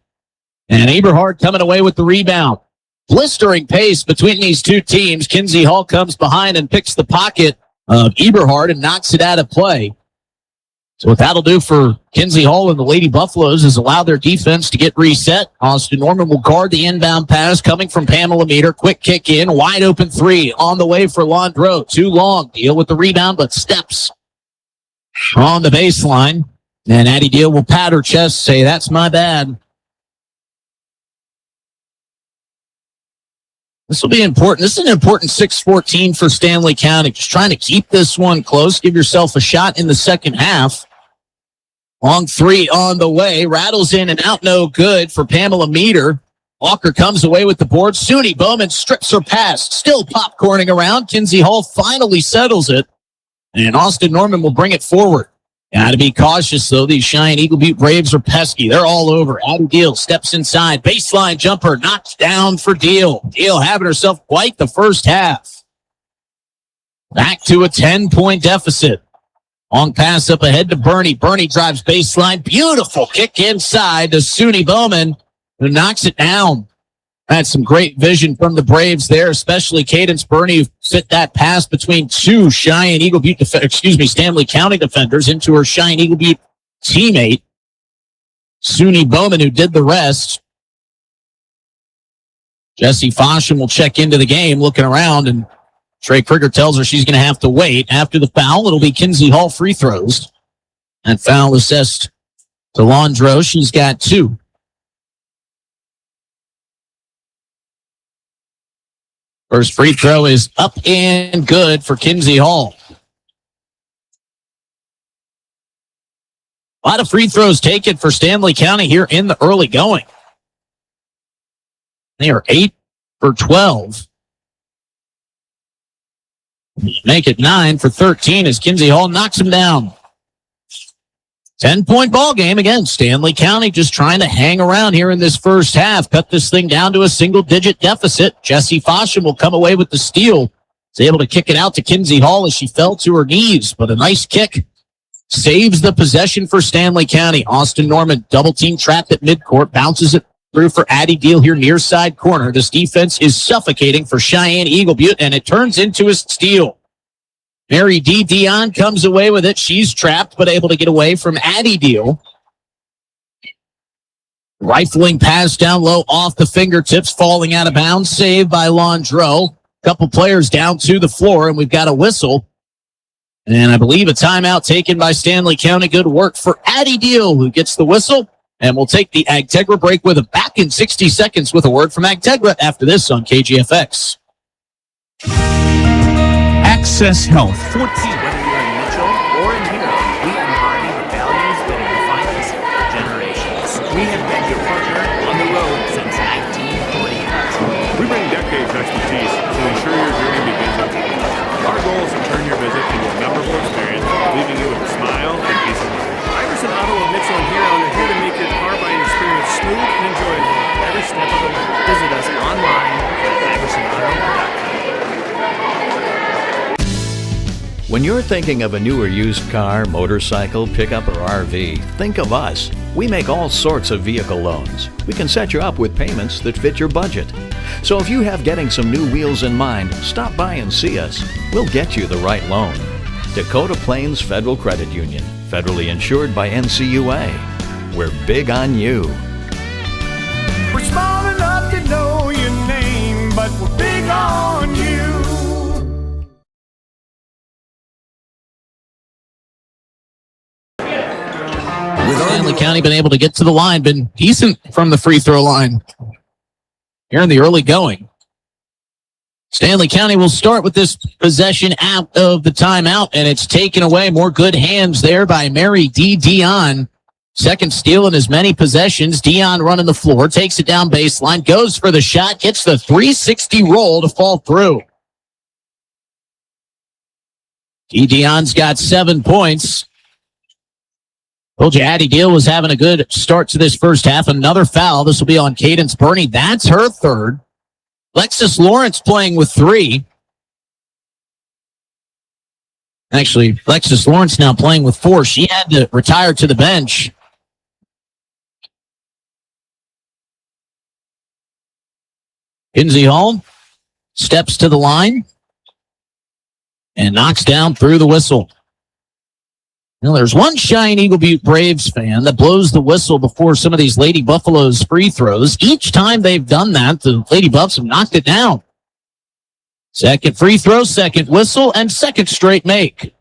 And Eberhard coming away with the rebound. Blistering pace between these two teams. Kinsey Hall comes behind and picks the pocket of Eberhard and knocks it out of play. So what that'll do for Kinsey Hall and the Lady Buffaloes is allow their defense to get reset. Austin Norman will guard the inbound pass coming from Pamela Meter. Quick kick in, wide open three on the way for Landreau. Too long. Deal with the rebound, but steps on the baseline. And Addie Deal will pat her chest, say, that's my bad. This will be important. This is an important 6-14 for Stanley County. Just trying to keep this one close. Give yourself a shot in the second half. Long three on the way. Rattles in and out, no good for Pamela Meter. Walker comes away with the board. SUNY Bowman strips her pass. Still popcorning around. Kinsey Hall finally settles it. And Austin Norman will bring it forward. Got to be cautious, though. These Cheyenne-Eagle Butte Braves are pesky. They're all over. Addie Deal steps inside. Baseline jumper knocked down for Deal. Deal having herself quite the first half. Back to a 10-point deficit. Long pass up ahead to Burney. Burney drives baseline. Beautiful kick inside to SUNY Bowman, who knocks it down. That's some great vision from the Braves there, especially Cadence Burney, who fit that pass between two Cheyenne-Eagle Butte, Stanley County defenders into her Cheyenne-Eagle Butte teammate, SUNY Bowman, who did the rest. Jessie Fosham will check into the game, looking around, and Trey Krieger tells her she's going to have to wait. After the foul, it'll be Kinsey Hall free throws. And foul assessed to Landreau. She's got 2. First free throw is up and good for Kinsey Hall. A lot of free throws taken for Stanley County here in the early going. They are 8 for 12. Make it 9 for 13 as Kinsey Hall knocks him down. 10-point ball game again. Stanley County just trying to hang around here in this first half. Cut this thing down to a single-digit deficit. Jessie Fosham will come away with the steal. Is able to kick it out to Kinsey Hall as she fell to her knees, but a nice kick saves the possession for Stanley County. Austin Norman double-team trapped at midcourt, bounces it through for Addie Deal here near side corner. This defense is suffocating for Cheyenne-Eagle Butte, and it turns into a steal. Mary D. Dion comes away with it. She's trapped, but able to get away from Addie Deal. Rifling pass down low off the fingertips, falling out of bounds. Saved by Landreau. Couple players down to the floor, and we've got a whistle. And I believe a timeout taken by Stanley County. Good work for Addie Deal, who gets the whistle. And we'll take the Agtegra break with a back in 60 seconds with a word from Agtegra after this on KGFX.
Access Health.
14. Whether you're in Mitchell or in Hero, we embody the values that have defined us for generations. We have been your partner on the road since 1948.
We bring decades of expertise to ensure your journey begins with you. Our goal is to turn your visit into a memorable experience, leaving you with a smile and peace of mind.
Iverson Auto of Mitchell and Hero are here to make your car buying experience smooth and enjoyable every step of the way. Visit us online at iversonauto.com.
When you're thinking of a new or used car, motorcycle, pickup, or RV, think of us. We make all sorts of vehicle loans. We can set you up with payments that fit your budget. So if you have getting some new wheels in mind, stop by and see us. We'll get you the right loan. Dakota Plains Federal Credit Union, federally insured by NCUA. We're big on you.
We're small enough to know your name, but we're big on you.
Stanley County been able to get to the line, been decent from the free throw line here in the early going. Stanley County will start with this possession out of the timeout, and it's taken away. More good hands there by Mary D. Dion. Second steal in as many possessions. Dion running the floor, takes it down baseline, goes for the shot, gets the 360 roll to fall through. Dion's got 7 points. Told you Addie Deal was having a good start to this first half. Another foul. This will be on Cadence Burney. That's her third. Lexus Lawrence playing with 3. Actually, Lexus Lawrence now playing with 4. She had to retire to the bench. Kinsey Hall steps to the line and knocks down through the whistle. Now, there's one Cheyenne-Eagle Butte Braves fan that blows the whistle before some of these Lady Buffaloes free throws. Each time they've done that, the Lady Buffs have knocked it down. Second free throw, second whistle, and second straight make.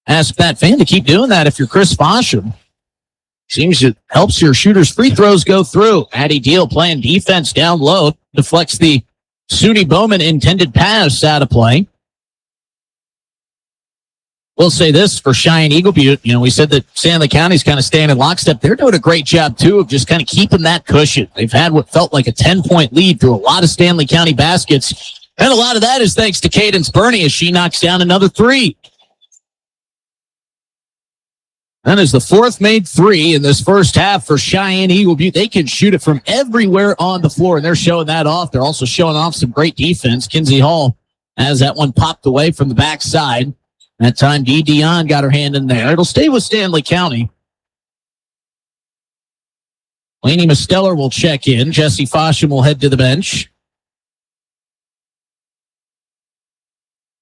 Ask that fan to keep doing that if you're Chris Fosham. Seems it helps your shooters' free throws go through. Addie Deal playing defense down low. Deflects the SUNY Bowman intended pass out of play. We'll say this for Cheyenne-Eagle Butte. You know, we said that Stanley County's kind of staying in lockstep. They're doing a great job, too, of just kind of keeping that cushion. They've had what felt like a 10-point lead through a lot of Stanley County baskets. And a lot of that is thanks to Cadence Burney as she knocks down another 3. That is the fourth made 3 in this first half for Cheyenne-Eagle Butte. They can shoot it from everywhere on the floor, and they're showing that off. They're also showing off some great defense. Kinsey Hall has that one popped away from the backside. That time, Dion got her hand in there. It'll stay with Stanley County. Lainey Misteller will check in. Jesse Fosham will head to the bench.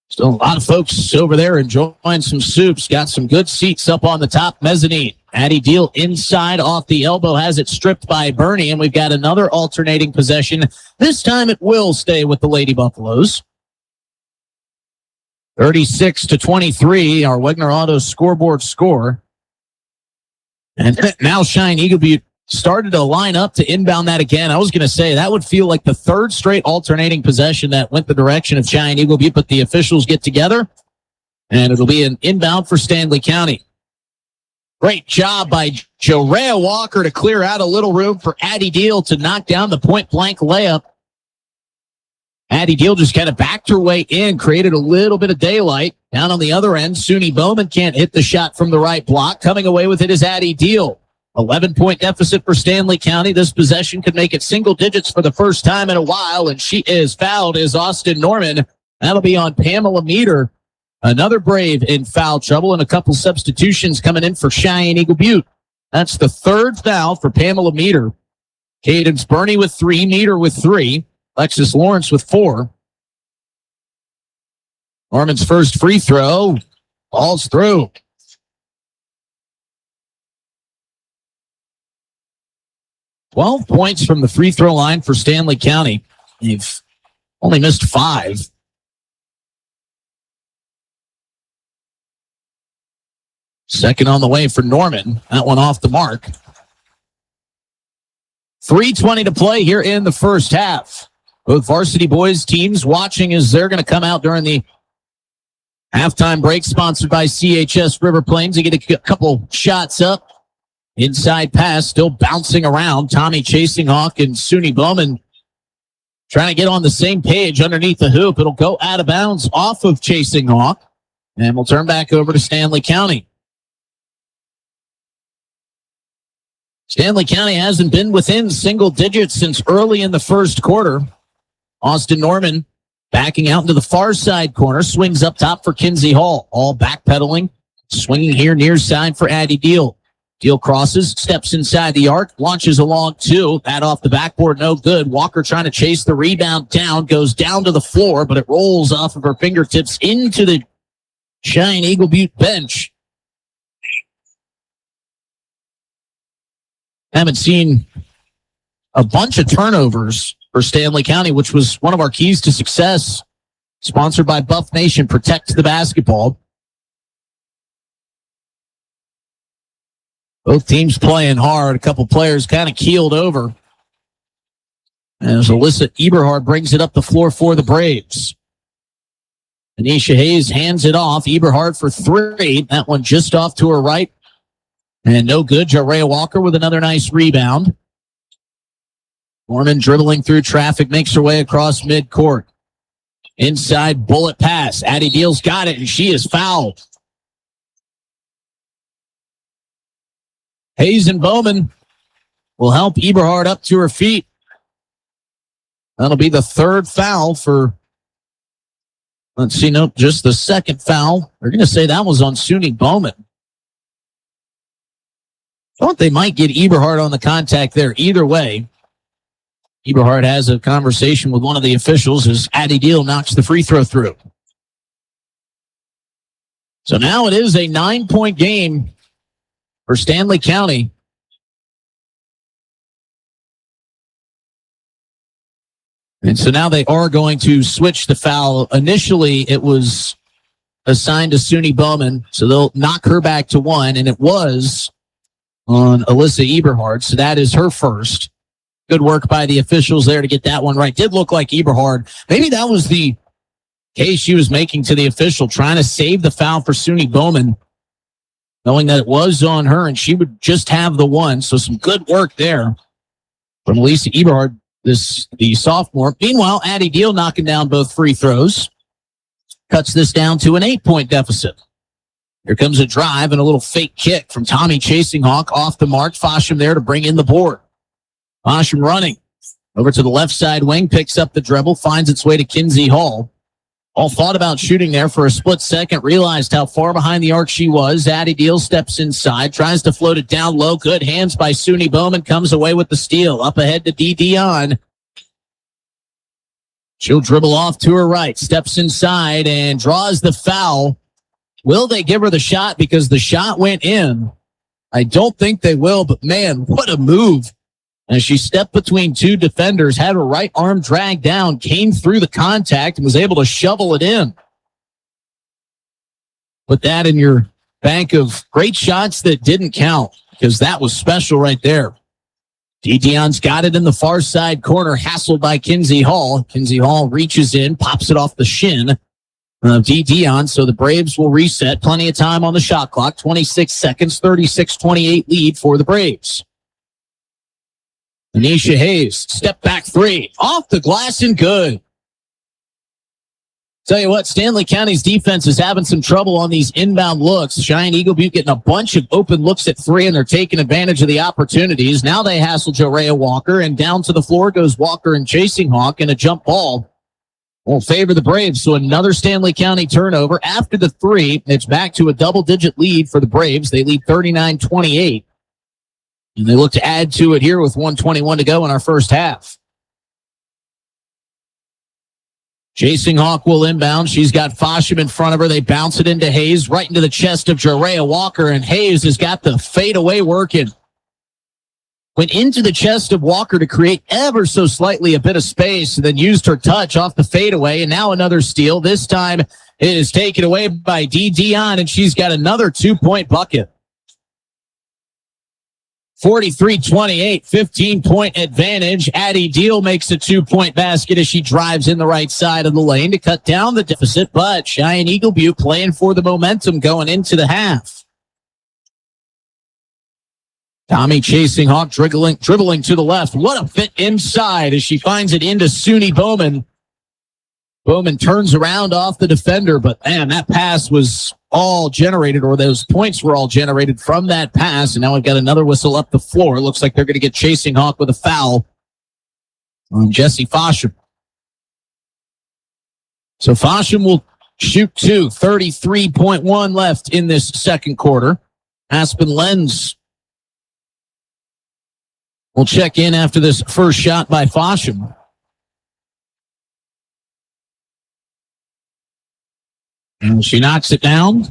Still a lot of folks over there enjoying some soups. Got some good seats up on the top mezzanine. Addie Deal inside off the elbow has it stripped by Burney, and we've got another alternating possession. This time it will stay with the Lady Buffaloes. 36-23, our Wegner Auto scoreboard score. And now Cheyenne-Eagle Butte started to line up to inbound that again. I was going to say that would feel like the third straight alternating possession that went the direction of Cheyenne-Eagle Butte, but the officials get together, and it'll be an inbound for Stanley County. Great job by Jorea Walker to clear out a little room for Addie Deal to knock down the point-blank layup. Addie Deal just kind of backed her way in, created a little bit of daylight. Down on the other end, SUNY Bowman can't hit the shot from the right block. Coming away with it is Addie Deal. 11-point deficit for Stanley County. This possession could make it single digits for the first time in a while, and she is fouled is Austin Norman. That'll be on Pamela Meter. Another Brave in foul trouble, and a couple substitutions coming in for Cheyenne-Eagle Butte. That's the third foul for Pamela Meter. Cadence Burney with 3, Meter with 3. Lexus Lawrence with 4. Norman's first free throw. Ball's through. $12 points from the free throw line for Stanley County. They've only missed 5. Second on the way for Norman. That one off the mark. 3:20 to play here in the first half. Both varsity boys teams watching as they're going to come out during the halftime break, sponsored by CHS River Plains. They get a couple shots up. Inside pass still bouncing around. Tommy Chasing Hawk and SUNY Bowman trying to get on the same page underneath the hoop. It'll go out of bounds off of Chasing Hawk, and we'll turn back over to Stanley County. Stanley County hasn't been within single digits since early in the first quarter. Austin Norman backing out into the far side corner, swings up top for Kinsey Hall. All backpedaling, swinging here near side for Addie Deal. Deal crosses, steps inside the arc, launches along 2. That off the backboard, no good. Walker trying to chase the rebound down, goes down to the floor, but it rolls off of her fingertips into the Cheyenne-Eagle Butte bench. Haven't seen a bunch of turnovers for Stanley County, which was one of our keys to success. Sponsored by Buff Nation, protect the basketball. Both teams playing hard. A couple players kind of keeled over. As Alyssa Eberhard brings it up the floor for the Braves. Anisha Hayes hands it off. Eberhard for 3. That one just off to her right. And no good. Jorea Walker with another nice rebound. Norman dribbling through traffic, makes her way across midcourt. Inside bullet pass. Addie Deal's got it, and she is fouled. Hayes and Bowman will help Eberhard up to her feet. That'll be the third foul for, let's see, nope, just the second foul. They're going to say that was on Suni Bowman. Thought they might get Eberhard on the contact there. Either way, Eberhard has a conversation with one of the officials as Addie Deal knocks the free throw through. So now it is a 9-point game for Stanley County. And so now they are going to switch the foul. Initially, it was assigned to Suni Bowman, so they'll knock her back to one, and it was on Alyssa Eberhard, so that is her first. Good work by the officials there to get that one right. Did look like Eberhard. Maybe that was the case she was making to the official, trying to save the foul for Suni Bowman, knowing that it was on her, and she would just have the one. So some good work there from Alyssa Eberhard, the sophomore. Meanwhile, Addie Deal knocking down both free throws. Cuts this down to an 8-point deficit. Here comes a drive and a little fake kick from Tommy Chasing Hawk off the mark. Fosham there to bring in the board. Fosham running over to the left side wing, picks up the dribble, finds its way to Kinsey Hall. All thought about shooting there for a split second, realized how far behind the arc she was. Addie Deal steps inside, tries to float it down low. Good hands by Suni Bowman, comes away with the steal. Up ahead to Dee Dion. She'll dribble off to her right, steps inside and draws the foul. Will they give her the shot because the shot went in? I don't think they will, but man, what a move. As she stepped between two defenders, had her right arm dragged down, came through the contact, and was able to shovel it in. Put that in your bank of great shots that didn't count, because that was special right there. Dee Dion's got it in the far side corner, hassled by Kinsey Hall. Kinsey Hall reaches in, pops it off the shin of Dee Dion, so the Braves will reset. Plenty of time on the shot clock, 26 seconds, 36-28 lead for the Braves. Anisha Hayes, step back three, off the glass and good. Tell you what, Stanley County's defense is having some trouble on these inbound looks. Cheyenne-Eagle Butte getting a bunch of open looks at three, and they're taking advantage of the opportunities. Now they hassle Jorea Walker, and down to the floor goes Walker and Chasing Hawk, and a jump ball will favor the Braves. So another Stanley County turnover. After the three, it's back to a double-digit lead for the Braves. They lead 39-28. And they look to add to it here with 1:21 to go in our first half. Chasing Hawk will inbound. She's got Fosham in front of her. They bounce it into Hayes, right into the chest of Jorea Walker, and Hayes has got the fadeaway working. Went into the chest of Walker to create ever so slightly a bit of space, and then used her touch off the fadeaway, and now another steal. This time it is taken away by Dee Dion, and she's got another 2-point bucket. 43-28, 15-point advantage. Addie Deal makes a 2-point basket as she drives in the right side of the lane to cut down the deficit, but Cheyenne-Eagle Butte playing for the momentum going into the half. Tommy Chasing Hawk dribbling to the left. What a fit inside as she finds it into Suni Bowman. Bowman turns around off the defender, but man, that pass was all generated, or those points were all generated from that pass. And now we've got another whistle up the floor. Looks like they're going to get Chasing Hawk with a foul on Jesse Fosham. So Fosham will shoot two. 33.1 left in this second quarter. Aspen Lenz will check in after this first shot by Fosham. And she knocks it down.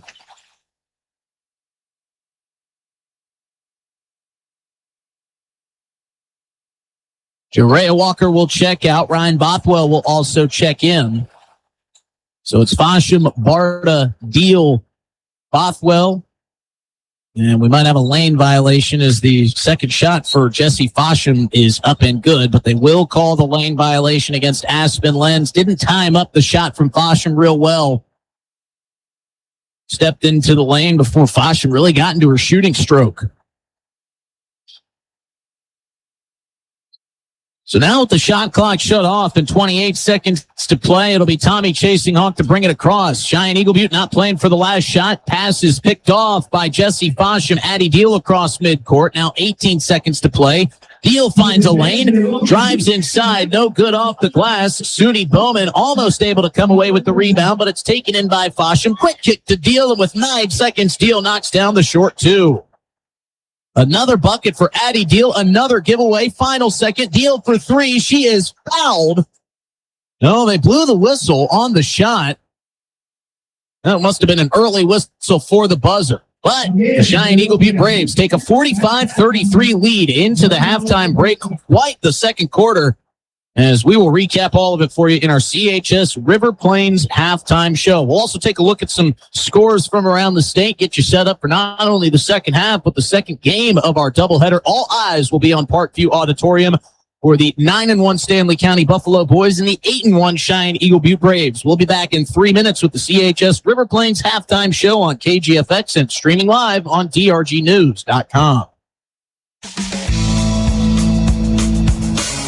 Jorea Walker will check out. Ryan Bothwell will also check in. So it's Fosham, Barta, Deal, Bothwell. And we might have a lane violation as the second shot for Jesse Fosham is up and good, but they will call the lane violation against Aspen Lenz. Didn't time up the shot from Fosham real well. Stepped into the lane before Fosham really got into her shooting stroke. So now with the shot clock shut off and 28 seconds to play, it'll be Tommy chasing Hawk to bring it across. Cheyenne-Eagle Butte not playing for the last shot. Pass is picked off by Jesse Fosham. Addie Deal across midcourt. Now 18 seconds to play. Deal finds a lane, drives inside, no good off the glass. Suni Bowman almost able to come away with the rebound, but it's taken in by Fosham. Quick kick to Deal, and with 9 seconds, Deal knocks down the short two. Another bucket for Addie Deal, another giveaway. Final second, Deal for 3. She is fouled. No, they blew the whistle on the shot. That must have been an early whistle for the buzzer. But the Cheyenne-Eagle Butte Braves take a 45-33 lead into the halftime break, quite the second quarter, as we will recap all of it for you in our CHS River Plains halftime show. We'll also take a look at some scores from around the state, get you set up for not only the second half, but the second game of our doubleheader. All eyes will be on Parkview Auditorium for the 9-1 Stanley County Buffalo Boys and the 8-1 Cheyenne-Eagle Butte Braves. We'll be back in 3 minutes with the CHS River Plains halftime show on KGFX and streaming live on drgnews.com.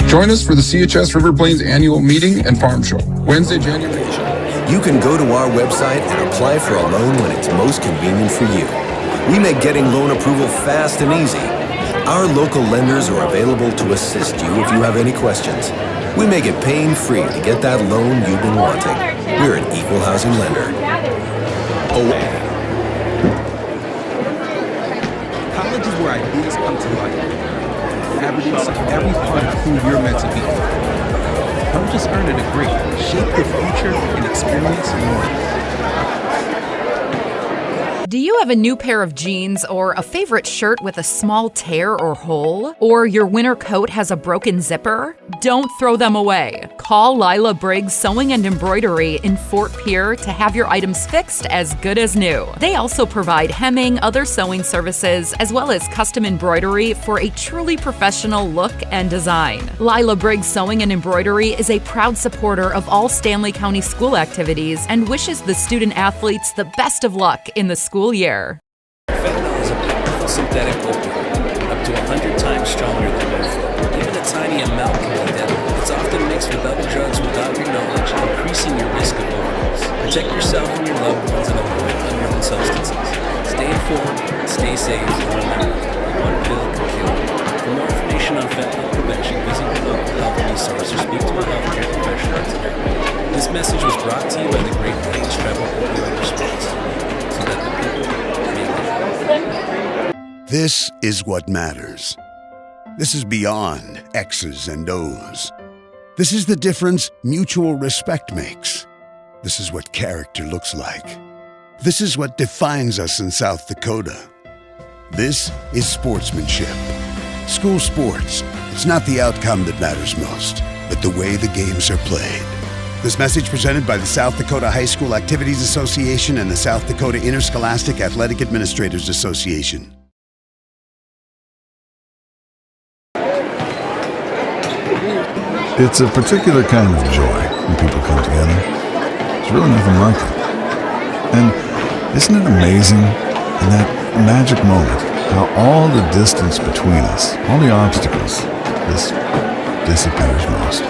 Join us for the CHS River Plains annual meeting and farm show, Wednesday, January 8th.
You can go to our website and apply for a loan when it's most convenient for you. We make getting loan approval fast and easy. Our local lenders are available to assist you if you have any questions. We make it pain-free to get that loan you've been wanting. We're an equal housing lender.
College is where ideas come to life. Evidence of every part of who you're meant to be. Don't just earn a degree. Shape your future and experience more.
Do you have a new pair of jeans or a favorite shirt with a small tear or hole? Or your winter coat has a broken zipper? Don't throw them away. Call Lila Briggs Sewing and Embroidery in Fort Pierre to have your items fixed as good as new. They also provide hemming, other sewing services, as well as custom embroidery for a truly professional look and design. Lila Briggs Sewing and Embroidery is a proud supporter of all Stanley County school activities and wishes the student athletes the best of luck in the school year.
Fentanyl is a powerful synthetic opioid, up to 100 times stronger than morphine. Even a tiny amount can be deadly. It's often mixed with other drugs without your knowledge, increasing your risk of overdose. Protect yourself and your loved ones and avoid unknown substances. Stay informed, stay safe, and remember, one pill can kill you. For more information on fentanyl prevention, visit your local health resource or speak to a healthcare professional today. This message was brought to you by the Great Plains Tribal Opioid Response.
This is what matters. This is beyond X's and O's. This is the difference mutual respect makes. This is what character looks like. This is what defines us in South Dakota. This is sportsmanship. School sports, it's not the outcome that matters most, but the way the games are played. This message presented by the South Dakota High School Activities Association and the South Dakota Interscholastic Athletic Administrators Association.
It's a particular kind of joy when people come together. There's really nothing like it. And isn't it amazing in that magic moment how all the distance between us, all the obstacles, just disappears most?